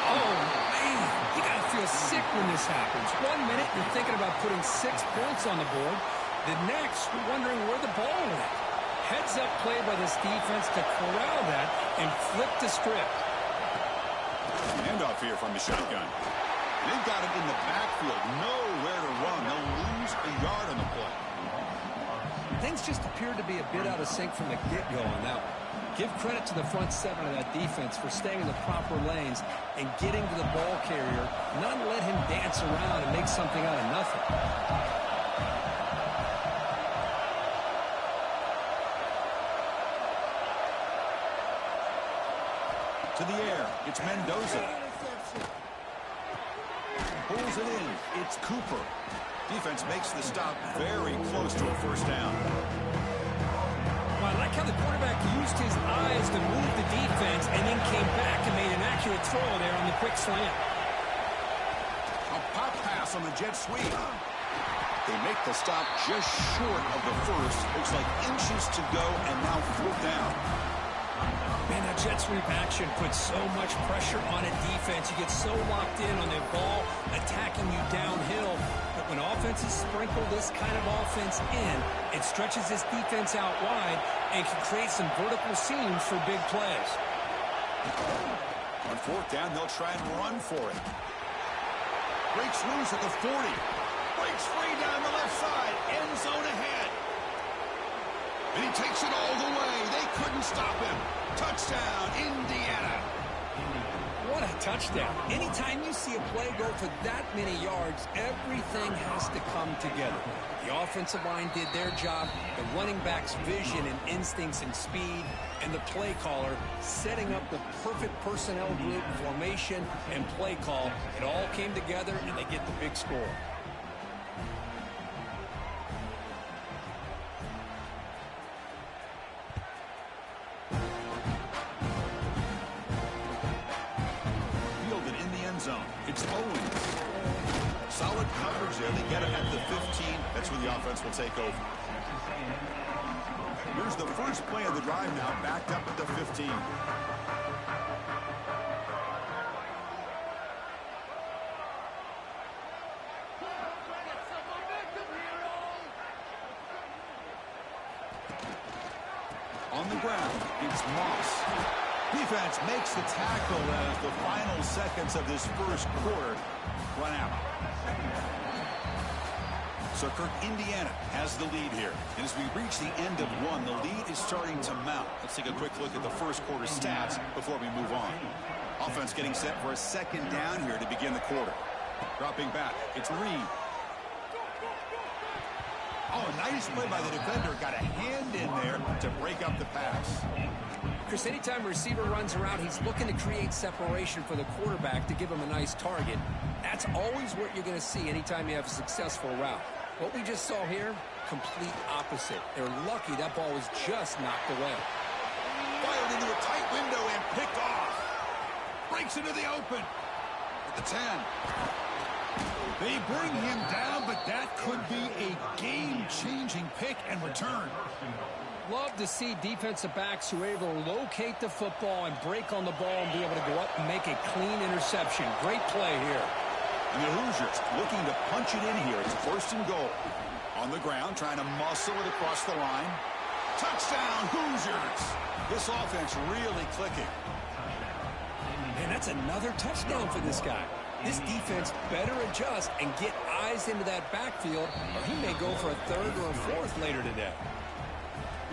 Oh, man, you got to feel sick when this happens. 1 minute, you're thinking about putting 6 points on the board. The next, wondering where the ball went. Heads-up play by this defense to corral that and flip the script. Handoff here from the shotgun. They've got it in the backfield. Nowhere to run. They'll lose a yard on the play. Things just appeared to be a bit out of sync from the get-go on that one. Give credit to the front seven of that defense for staying in the proper lanes and getting to the ball carrier, not let him dance around and make something out of nothing. To the air, it's Mendoza. Pulls it in, it's Cooper. Defense makes the stop very close to a first down. Well, I like how the quarterback used his eyes to move the defense and then came back and made an accurate throw there on the quick slant. A pop pass on the jet sweep. They make the stop just short of the first. Looks like inches to go, and now fourth down. Man, that jet sweep action puts so much pressure on a defense. You get so locked in on the ball attacking you downhill. But when offenses sprinkle this kind of offense in, it stretches this defense out wide and can create some vertical seams for big plays. On fourth down, they'll try and run for it. Breaks loose at the 40. Breaks free down the left side. End zone ahead. And he takes it all the way. They couldn't stop him. Touchdown, Indiana. What a touchdown. Anytime you see a play go for that many yards, everything has to come together. The offensive line did their job, the running back's vision and instincts and speed, and the play caller setting up the perfect personnel group, formation, and play call. It all came together, and they get the big score. It's Owens. Solid coverage there. They get it at the 15. That's where the offense will take over. Here's the first play of the drive now, backed up at the 15. On the ground, it's Moss. Defense makes the tackle as the final seconds of this first quarter run out. So Kirk, Indiana has the lead here. And as we reach the end of one, the lead is starting to mount. Let's take a quick look at the first quarter stats before we move on. Offense getting set for a second down here to begin the quarter. Dropping back, it's Reed. Oh, nice play by the defender. Got a hand in there to break up the pass. Chris, anytime a receiver runs around, he's looking to create separation for the quarterback to give him a nice target. That's always what you're going to see anytime you have a successful route. What we just saw here, complete opposite. They're lucky that ball was just knocked away. Fired into a tight window and picked off. Breaks into the open. At the 10. They bring him down, but that could be a game-changing pick and return. Love to see defensive backs who are able to locate the football and break on the ball and be able to go up and make a clean interception. Great play here. And the Hoosiers looking to punch it in here. It's first and goal. On the ground, trying to muscle it across the line. Touchdown, Hoosiers. This offense really clicking. Man, that's another touchdown for this guy. This defense better adjust and get eyes into that backfield, or he may go for a third or a fourth later today.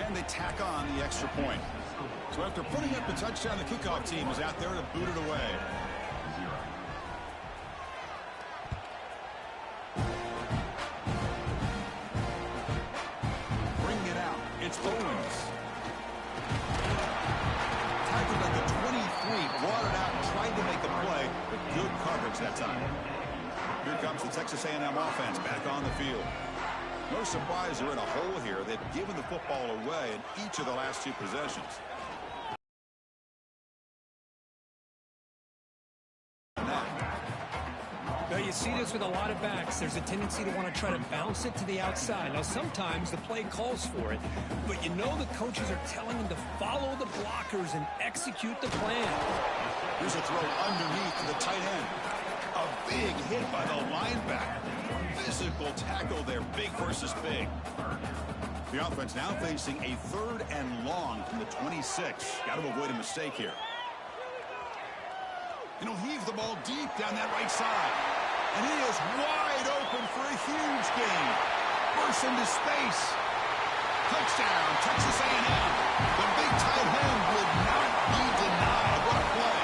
And they tack on the extra point. So after putting up the touchdown, the kickoff team is out there to boot it away. Bring it out. It's Owens. Tackled at the 23, brought it out, tried to make a play, but good coverage that time. Here comes the Texas A&M offense back on the field. No surprise they're in a hole here. They've given the football away in each of the last two possessions. Now, you see this with a lot of backs. There's a tendency to want to try to bounce it to the outside. Now, sometimes the play calls for it, but you know the coaches are telling them to follow the blockers and execute the plan. Here's a throw underneath to the tight end. A big hit by the linebacker. Physical tackle there, big versus big. The offense now facing a third and long from the 26. Got to avoid a mistake here. And he'll heave the ball deep down that right side. And he is wide open for a huge gain. Bursts into space. Touchdown, Texas A&M. The big tight end would not be denied. What a play.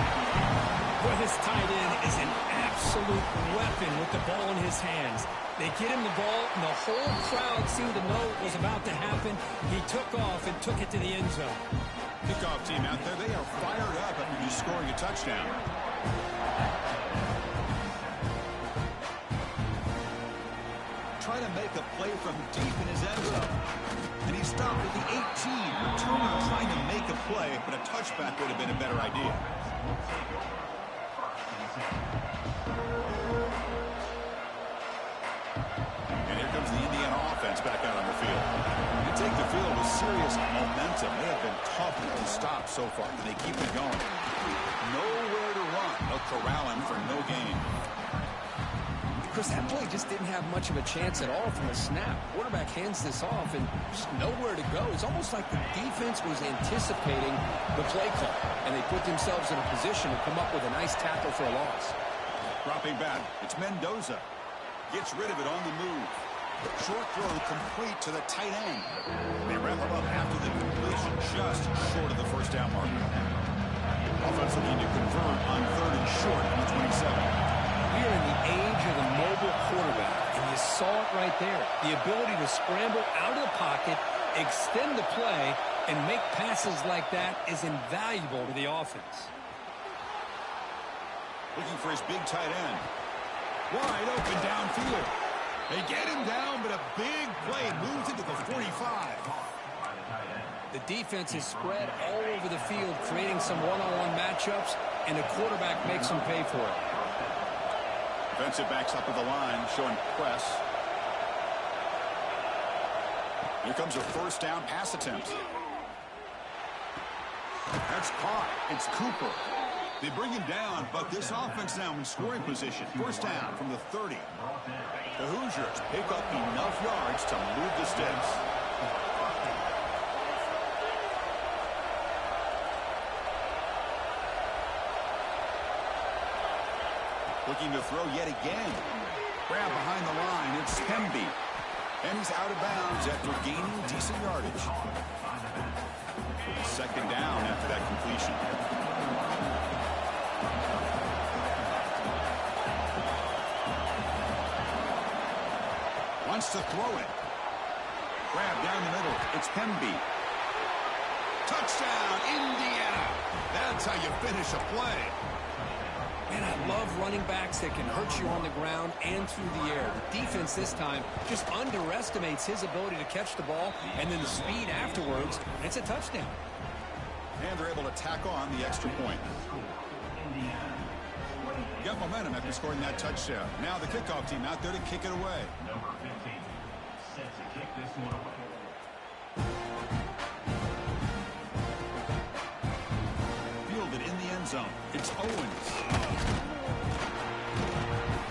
Well, this tight end is an absolute weapon with the ball in his hands. They get him the ball, and the whole crowd seemed to know what was about to happen. He took off and took it to the end zone. Kickoff team out there, they are fired up after just scoring a touchdown. Try to make a play from deep in his end zone. And he stopped at the 18, returning, trying to make a play, but a touchback would have been a better idea. And here comes the Indiana offense back out on the field. They take the field with serious momentum. They have been tough to stop so far, and they keep it going. Nowhere to run. They'll corral him for no gain. Chris, that play just didn't have much of a chance at all from the snap. Quarterback hands this off and just nowhere to go. It's almost like the defense was anticipating the play call, and they put themselves in a position to come up with a nice tackle for a loss. Dropping back, it's Mendoza. Gets rid of it on the move. Short throw complete to the tight end. They wrap him up after the completion, just short of the first down marker. Offense looking to convert on third and short on the 27. We are in the age of the mobile quarterback, and you saw it right there. The ability to scramble out of the pocket, extend the play, and make passes like that is invaluable to the offense. Looking for his big tight end. Wide open downfield. They get him down, but a big play moves into the 45. The defense is spread all over the field, creating some one-on-one matchups, and the quarterback makes them pay for it. Defensive backs up at the line, showing press. Here comes a first down pass attempt. That's caught. It's Cooper. They bring him down, but this offense now in scoring position. First down from the 30. The Hoosiers pick up enough yards to move the sticks. Looking to throw yet again. Grab behind the line. It's Pemby. And he's out of bounds after gaining decent yardage. Second down after that completion. Wants to throw it. Grab down the middle. It's Pemby. Touchdown, Indiana. That's how you finish a play. Man, I love running backs that can hurt you on the ground and through the air. The defense this time just underestimates his ability to catch the ball, and then the speed afterwards, and it's a touchdown. And they're able to tack on the extra point. You got momentum after scoring that touchdown. Now the kickoff team out there to kick it away. Number 15, set to kick this one away. Fielded in the end zone. It's Owens.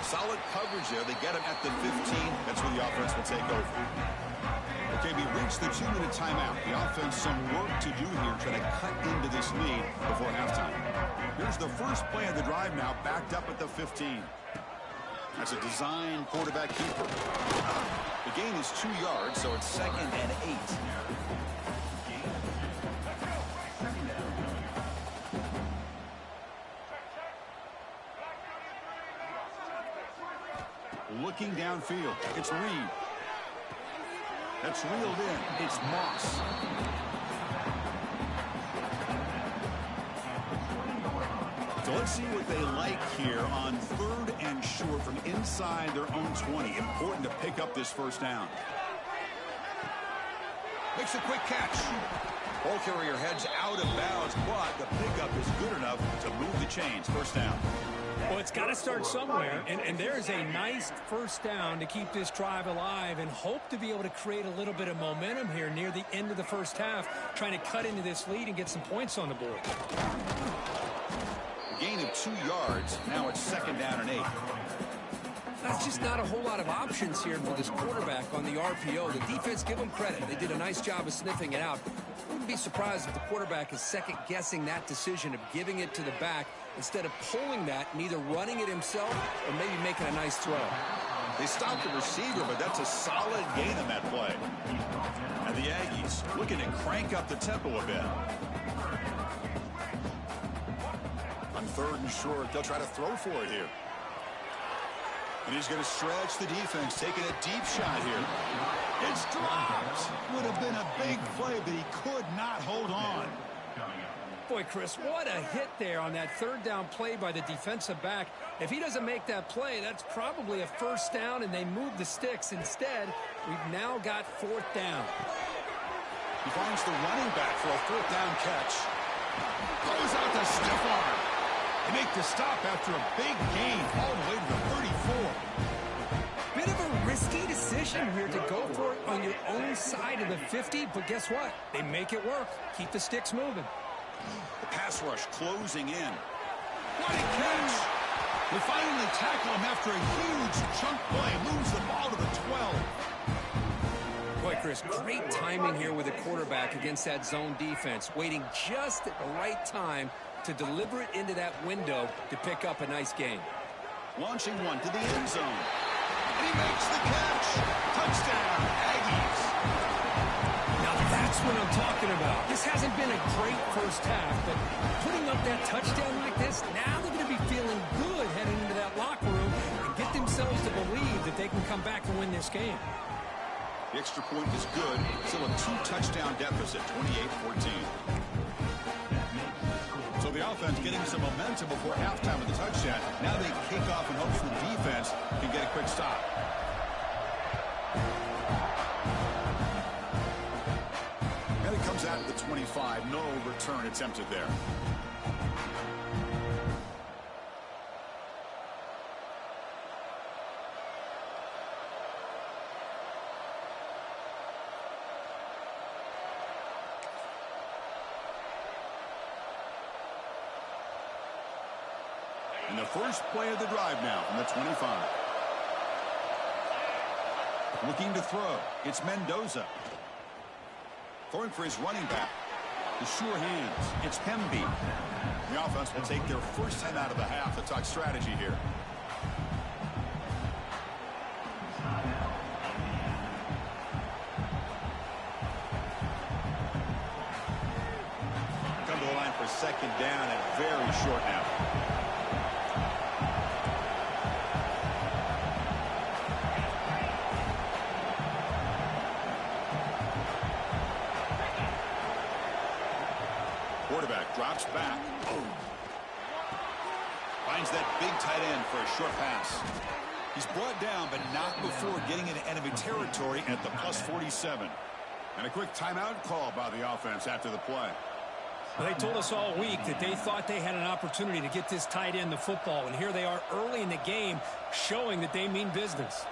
Solid coverage there. They get him at the 15. That's where the offense will take over. Okay, we reached the 2-minute timeout. The offense some work to do here, trying to cut into this lead before halftime. Here's the first play of the drive now, backed up at the 15. That's a design quarterback keeper. The gain is 2 yards, so it's 2nd and 8. Looking downfield, it's Reed. That's reeled in. It's Moss. So let's see what they like here on 3rd and short from inside their own 20. Important to pick up this first down. Makes a quick catch. Ball carrier heads out of bounds, but the pickup is good enough to move the chains. First down. Well, it's got to start somewhere, and there is a nice first down to keep this drive alive and hope to be able to create a little bit of momentum here near the end of the first half, trying to cut into this lead and get some points on the board. A gain of 2 yards. Now it's 2nd down and 8. That's just not a whole lot of options here for this quarterback on the RPO. The defense, give them credit. They did a nice job of sniffing it out. Wouldn't be surprised if the quarterback is second-guessing that decision of giving it to the back instead of pulling that and either running it himself or maybe making a nice throw. They stopped the receiver, but that's a solid gain on that play. And the Aggies looking to crank up the tempo a bit. On 3rd and short, they'll try to throw for it here. And he's going to stretch the defense, taking a deep shot here. It's dropped. Would have been a big play, but he could not hold on. Boy, Chris, what a hit there on that 3rd down play by the defensive back. If he doesn't make that play, that's probably a first down, and they move the sticks. Instead, we've now got 4th down. He finds the running back for a 4th down catch. Throws out the stiff arm. They make the stop after a big gain all the way to the 34. Bit of a risky decision here to go for it on your own side of the 50, but guess what? They make it work. Keep the sticks moving. The pass rush closing in. What a catch! They finally tackle him after a huge chunk play. Moves the ball to the 12. Boy, Chris, great timing here with the quarterback against that zone defense. Waiting just at the right time to deliver it into that window to pick up a nice gain. Launching one to the end zone. And he makes the catch. Touchdown, Aggies. Now that's what I'm talking about. This hasn't been a great first half, but putting up that touchdown like this, now they're going to be feeling good heading into that locker room and get themselves to believe that they can come back and win this game. The extra point is good. Still a 2-touchdown deficit, 28-14. So the offense getting some momentum before halftime with the touchdown. Now they kick off in hopes the defense can get a quick stop. And it comes out at the 25. No return attempted there. And the first play of the drive now from the 25. Looking to throw. It's Mendoza. Throwing for his running back. The sure hands. It's Pemby. The offense will take their first 10 out of the half. The talk strategy here. second down and very short now. Quarterback drops back. Finds that big tight end for a short pass. He's brought down, but not before getting into enemy territory at the +47. And a quick timeout call by the offense after the play. Well, they told us all week that they thought they had an opportunity to get this tight end the football, and here they are early in the game showing that they mean business.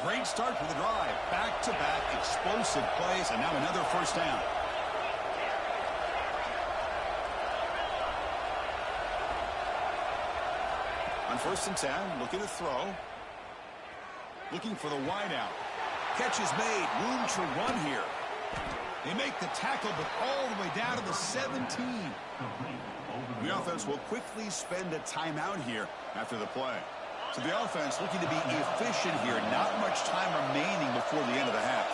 Great start for the drive. Back-to-back explosive plays, and now another first down. On 1st and 10, looking to throw. Looking for the wideout. Catch is made. Room to run here. They make the tackle, but all the way down to the 17. The offense will quickly spend a timeout here after the play. So the offense looking to be efficient here. Not much time remaining before the end of the half.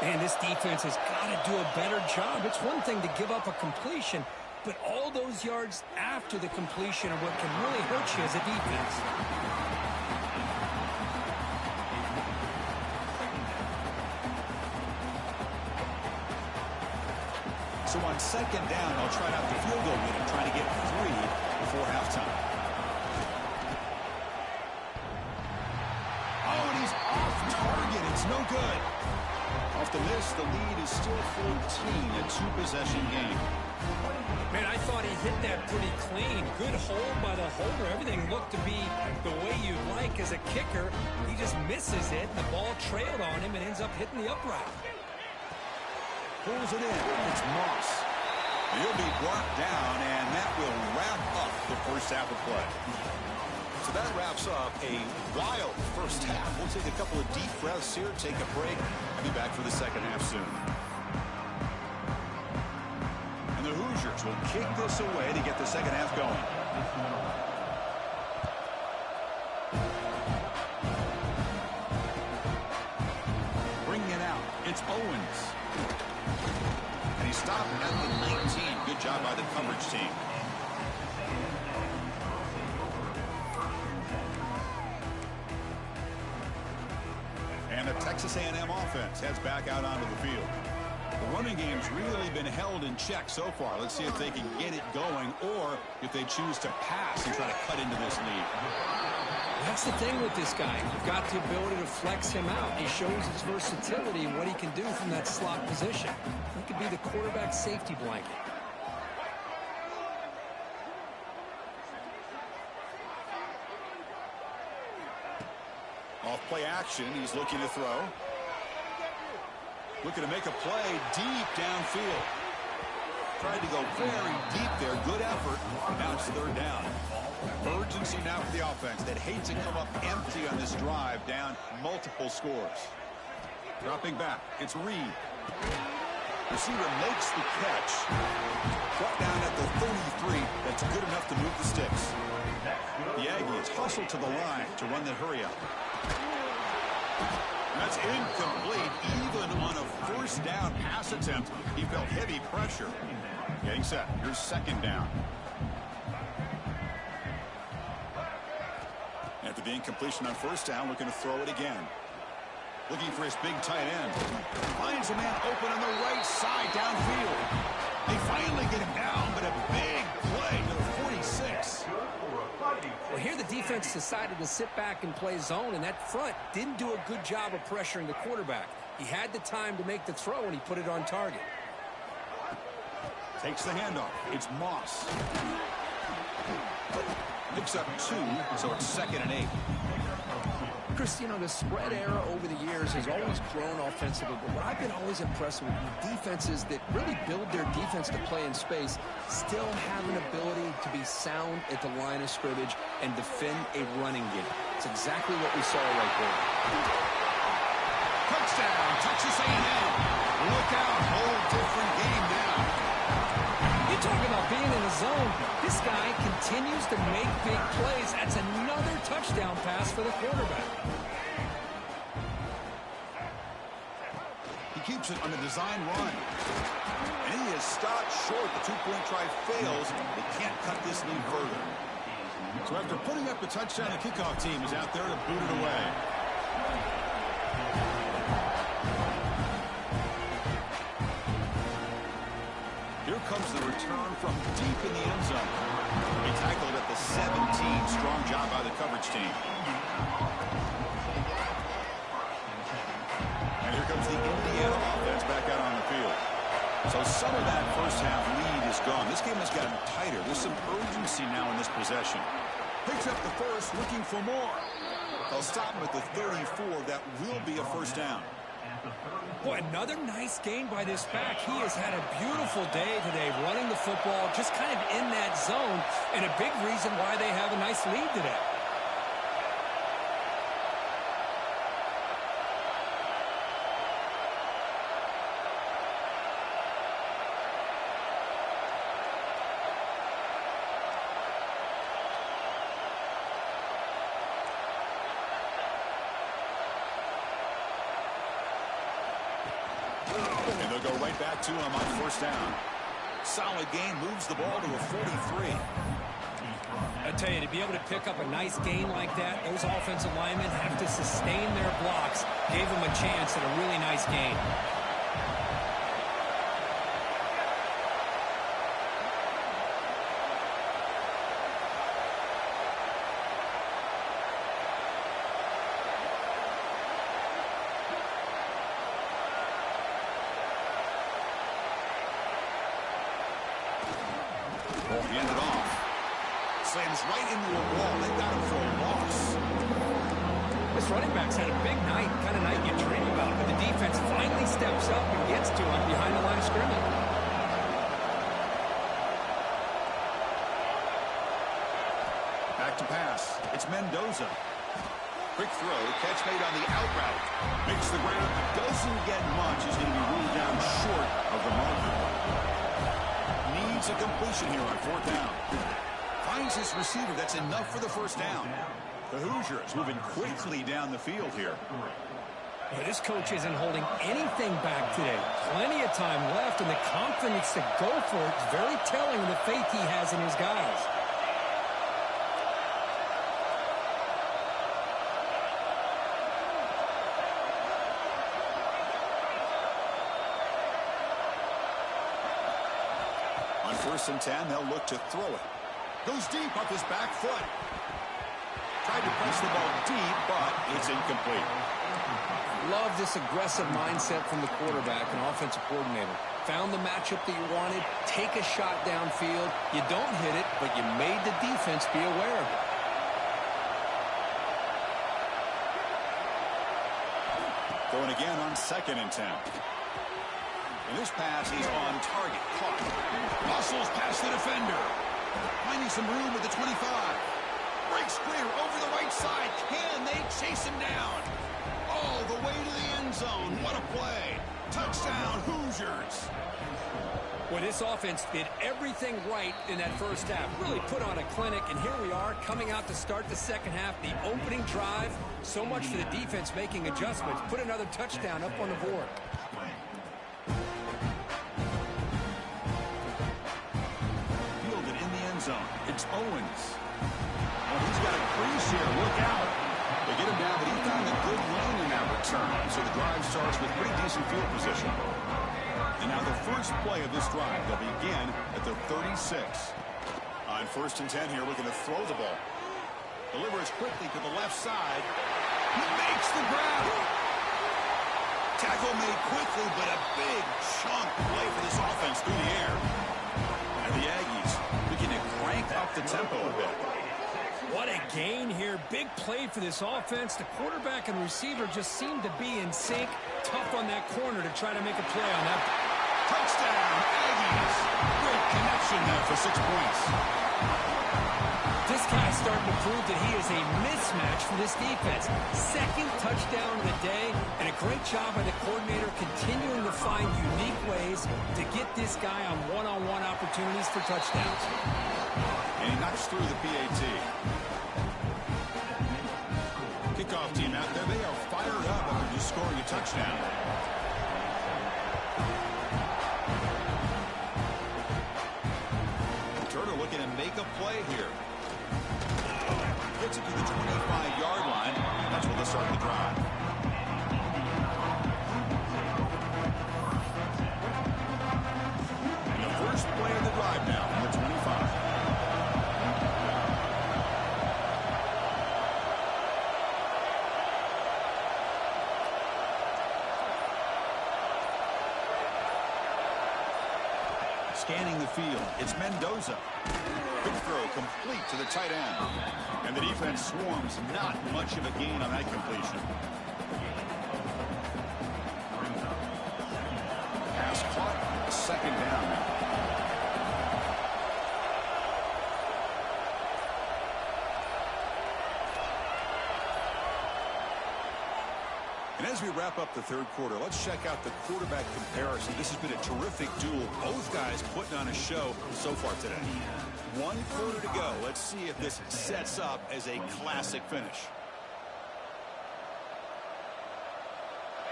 Man, this defense has got to do a better job. It's one thing to give up a completion, but all those yards after the completion are what can really hurt you as a defense. So on second down, they'll try out the field goal unit, trying to get 3 before halftime. Oh, and he's off target. It's no good. Off the miss, the lead is still 14, a two-possession game. Man, I thought he hit that pretty clean. Good hold by the holder. Everything looked to be the way you'd like as a kicker. He just misses it, and the ball trailed on him and ends up hitting the upright. Pulls it in. It's Moss. He'll be brought down, and that will wrap up the first half of play. So that wraps up a wild first half. We'll take a couple of deep breaths here, take a break, and be back for the second half soon. And the Hoosiers will kick this away to get the second half going. Bringing it out. It's Owens. And he stopped at the 19. Good job by the coverage team. And the Texas A&M offense heads back out onto the field. The running game's really been held in check so far. Let's see if they can get it going or if they choose to pass and try to cut into this lead. That's the thing with this guy. You've got the ability to flex him out. He shows his versatility and what he can do from that slot position. He could be the quarterback safety blanket. Off play action, he's looking to throw. Looking to make a play deep downfield. Tried to go very deep there. Good effort. Now it's third down. Urgency now for the offense that hates to come up empty on this drive, down multiple scores. Dropping back. It's Reed. Receiver makes the catch. Brought down at the 33. That's good enough to move the sticks. The Aggies hustle to the line to run the hurry up. That's incomplete. Even on a first down pass attempt, he felt heavy pressure. Getting set. Here's second down. After the incompletion on first down, looking to throw it again. Looking for his big tight end. Finds a man open on the right side downfield. They finally get him down, but a big play to the 46. Well, here the defense decided to sit back and play zone, and that front didn't do a good job of pressuring the quarterback. He had the time to make the throw, and he put it on target. Takes the handoff. It's Moss. Picks up 2, so it's 2nd and 8. Chris, you know, the spread era over the years has always grown offensively, but what I've been always impressed with defenses that really build their defense to play in space still have an ability to be sound at the line of scrimmage and defend a running game. It's exactly what we saw right there. Touchdown, Texas A&M. Look out, whole different game now. You talk about being in the zone. This guy continues to make big plays. That's another touchdown pass for the quarterback. He keeps it on the design run. And he is stopped short. The two-point try fails. They can't cut this lead further. So after putting up the touchdown, the kickoff team is out there to boot it away. Here comes the return from deep in the end zone. They tackled it at the 17. Strong job by the coverage team. And here comes the Indiana offense back out on the field. So some of that first half lead is gone. This game has gotten tighter. There's some urgency now in this possession. Picks up the first, looking for more. They'll stop him at the 34. That will be a first down. Boy, another nice gain by this back. He has had a beautiful day today running the football, just kind of in that zone, and a big reason why they have a nice lead today. And they'll go right back to him on first down. Solid gain, moves the ball to a 43. I tell you, to be able to pick up a nice gain like that, those offensive linemen have to sustain their blocks. Gave them a chance at a really nice gain. Hand it off. Slams right into a wall. They got him for a loss. This running back's had a big night, kind of night you dream about, but the defense finally steps up and gets to him behind the line of scrimmage. Back to pass. It's Mendoza. Quick throw. Catch made on the out route. Makes the ground. Doesn't get much. He's going to be ruled down short of the marker. Needs a completion here on fourth down. Finds his receiver. That's enough for the first down. The Hoosiers moving quickly down the field here. Yeah, this coach isn't holding anything back today. Plenty of time left, and the confidence to go for it is very telling of the faith he has in his guys. On 1st and 10, they'll look to throw it. Goes deep off his back foot. Tried to press the ball deep, but it's incomplete. Love this aggressive mindset from the quarterback and offensive coordinator. Found the matchup that you wanted, take a shot downfield. You don't hit it, but you made the defense be aware of it. Going again on 2nd and 10. In this pass, he's on target. Caught. Muscles past the defender. Finding some room with the 25. Breaks clear over the right side. Can they chase him down? All the way to the end zone. What a play. Touchdown, Hoosiers. Well, this offense did everything right in that first half. Really put on a clinic, and here we are coming out to start the second half. The opening drive, so much for the defense making adjustments. Put another touchdown up on the board. Fielded in the end zone. It's Owens. Well, he's got a crease here. Look out. They get him down, but he found a good lane in that return. So the drive starts with pretty decent field position. And now the first play of this drive, they'll begin at the 36. On 1st and 10 here, looking to throw the ball. Delivers quickly to the left side. He makes the grab. Tackle made quickly, but a big chunk play for this offense through the air. And the Aggies beginning to crank up the tempo a bit. What a gain here. Big play for this offense. The quarterback and receiver just seem to be in sync. Tough on that corner to try to make a play on that. Touchdown, Aggies. Great connection there for 6 points. This guy's starting to prove that he is a mismatch for this defense. Second touchdown of the day, and a great job by the coordinator continuing to find unique ways to get this guy on one-on-one opportunities for touchdowns. And he knocks through the PAT. Kickoff team out there, they are fired up after just scoring a touchdown. gets it to the 25-yard line. That's where they'll start the drive. And the first play of the drive now from the 25. Scanning the field, it's Mendoza. Quick throw complete to the tight end. And the defense swarms, not much of a gain on that completion. Pass caught, second down. And as we wrap up the third quarter, let's check out the quarterback comparison. This has been a terrific duel. Both guys putting on a show so far today. 1 quarter to go. Let's see if this sets up as a classic finish.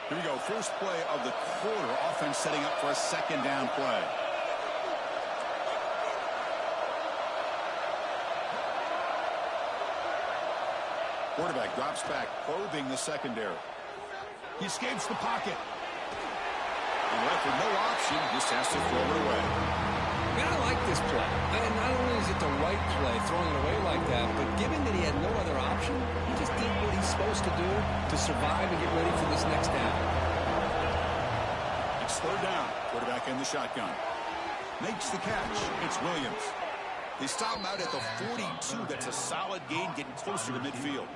Here we go. First play of the quarter. Offense setting up for a second down play. Quarterback drops back, probing the secondary. He escapes the pocket. And left with no option, just has to throw it away. Man, I like this play. And not only is it the right play, throwing it away like that, but given that he had no other option, he just did what he's supposed to do to survive and get ready for this next down. It's third down. Quarterback in the shotgun. Makes the catch. It's Williams. They stop him out at the 42. That's a solid gain, getting closer to midfield.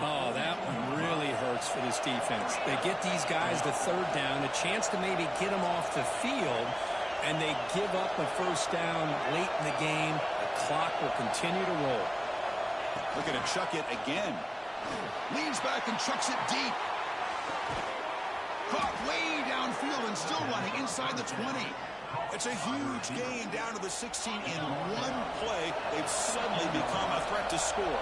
Oh, that one really hurts for this defense. They get these guys to third down, a chance to maybe get them off the field, and they give up a first down late in the game. The clock will continue to roll. Looking to chuck it again. Leans back and chucks it deep. Caught way downfield and still running inside the 20. It's a huge gain down to the 16 in one play. They've suddenly become a threat to score.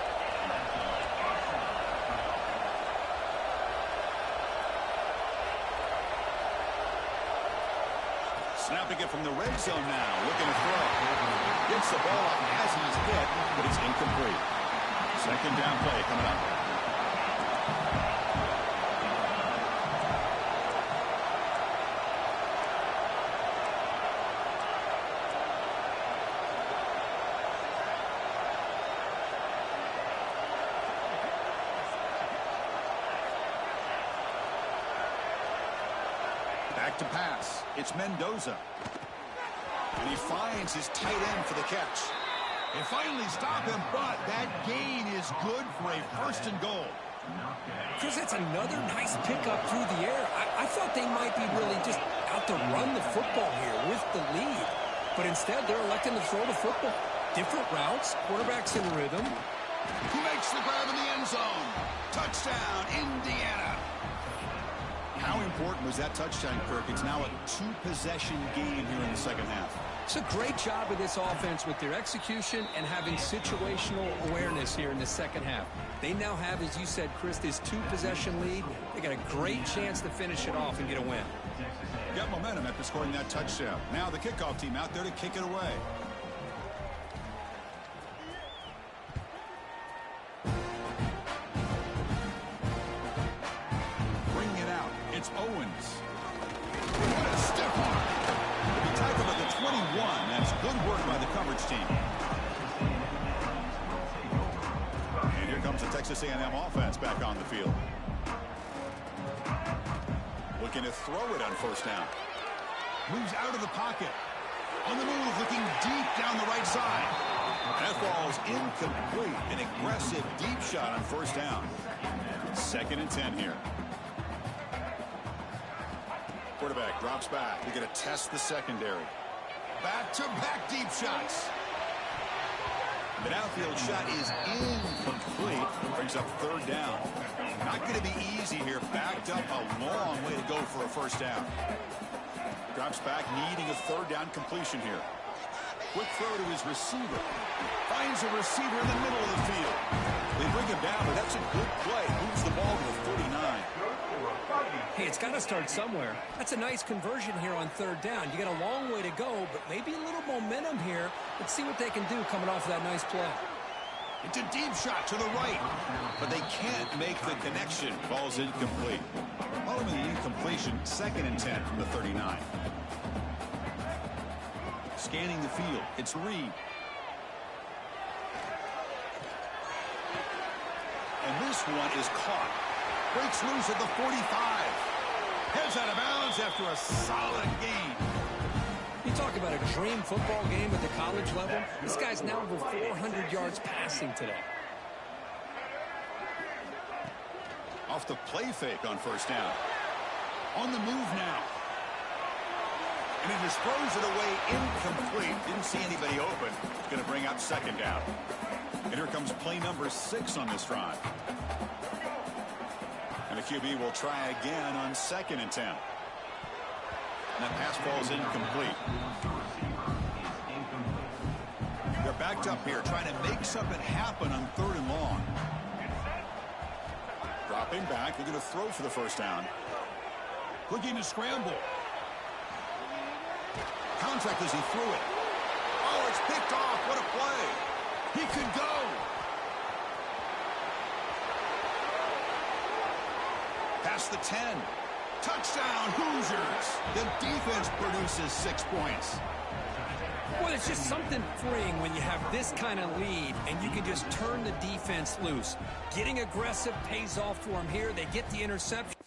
Snapping it from the red zone now, looking to throw. Gets the ball up as he's hit, but it's incomplete. Second down play coming up. Back to pass. It's Mendoza. And he finds his tight end for the catch. They finally stop him, but that gain is good for a first and goal. Chris, that's another nice pickup through the air. I thought they might be really just out to run the football here with the lead. But instead, they're electing to throw the football. Different routes, quarterback's in rhythm. Who makes the grab in the end zone? Touchdown, Indiana. How important was that touchdown, Kirk? It's now a two-possession game here in the second half. It's a great job of this offense with their execution and having situational awareness here in the second half. They now have, as you said, Chris, this two-possession lead. They got a great chance to finish it off and get a win. Got momentum after scoring that touchdown. Now the kickoff team out there to kick it away. It's Owens. What a stiff arm. To be tackled at the 21. That's good work by the coverage team. And here comes the Texas A&M offense back on the field. Looking to throw it on first down. Moves out of the pocket. On the move, looking deep down the right side. That ball's incomplete. An aggressive deep shot on first down. Second and 10 here. Quarterback drops back. They're going to test the secondary. Back-to-back deep shots. The downfield shot is incomplete. Brings up third down. Not going to be easy here. Backed up a long way to go for a first down. Drops back, needing a third down completion here. Quick throw to his receiver. Finds a receiver in the middle of the field. They bring him down, but that's a good play. Moves the ball to the 39. Hey, it's got to start somewhere. That's a nice conversion here on third down. You got a long way to go, but maybe a little momentum here. Let's see what they can do coming off of that nice play. It's a deep shot to the right, but they can't make the connection. Ball's incomplete. Following the incompletion, 2nd and 10 from the 39. Scanning the field, it's Reed. And this one is caught. Breaks loose at the 45. Heads out of bounds after a solid gain. You talk about a dream football game at the college level. This guy's now over 400 yards passing today. Off the play fake on 1st down. On the move now. And he just throws it away incomplete. Didn't see anybody open. It's going to bring up 2nd down. And here comes play number 6 on this drive. And the QB will try again on 2nd and 10. And that pass ball's incomplete. They're backed up here trying to make something happen on 3rd and long. Dropping back. They're going to throw for the 1st down. Looking to scramble. Contact as he threw it. Oh, it's picked off. What a play. He could go. Past the 10. Touchdown, Hoosiers. The defense produces 6 points. Well, it's just something freeing when you have this kind of lead and you can just turn the defense loose. Getting aggressive pays off for them here. They get the interception.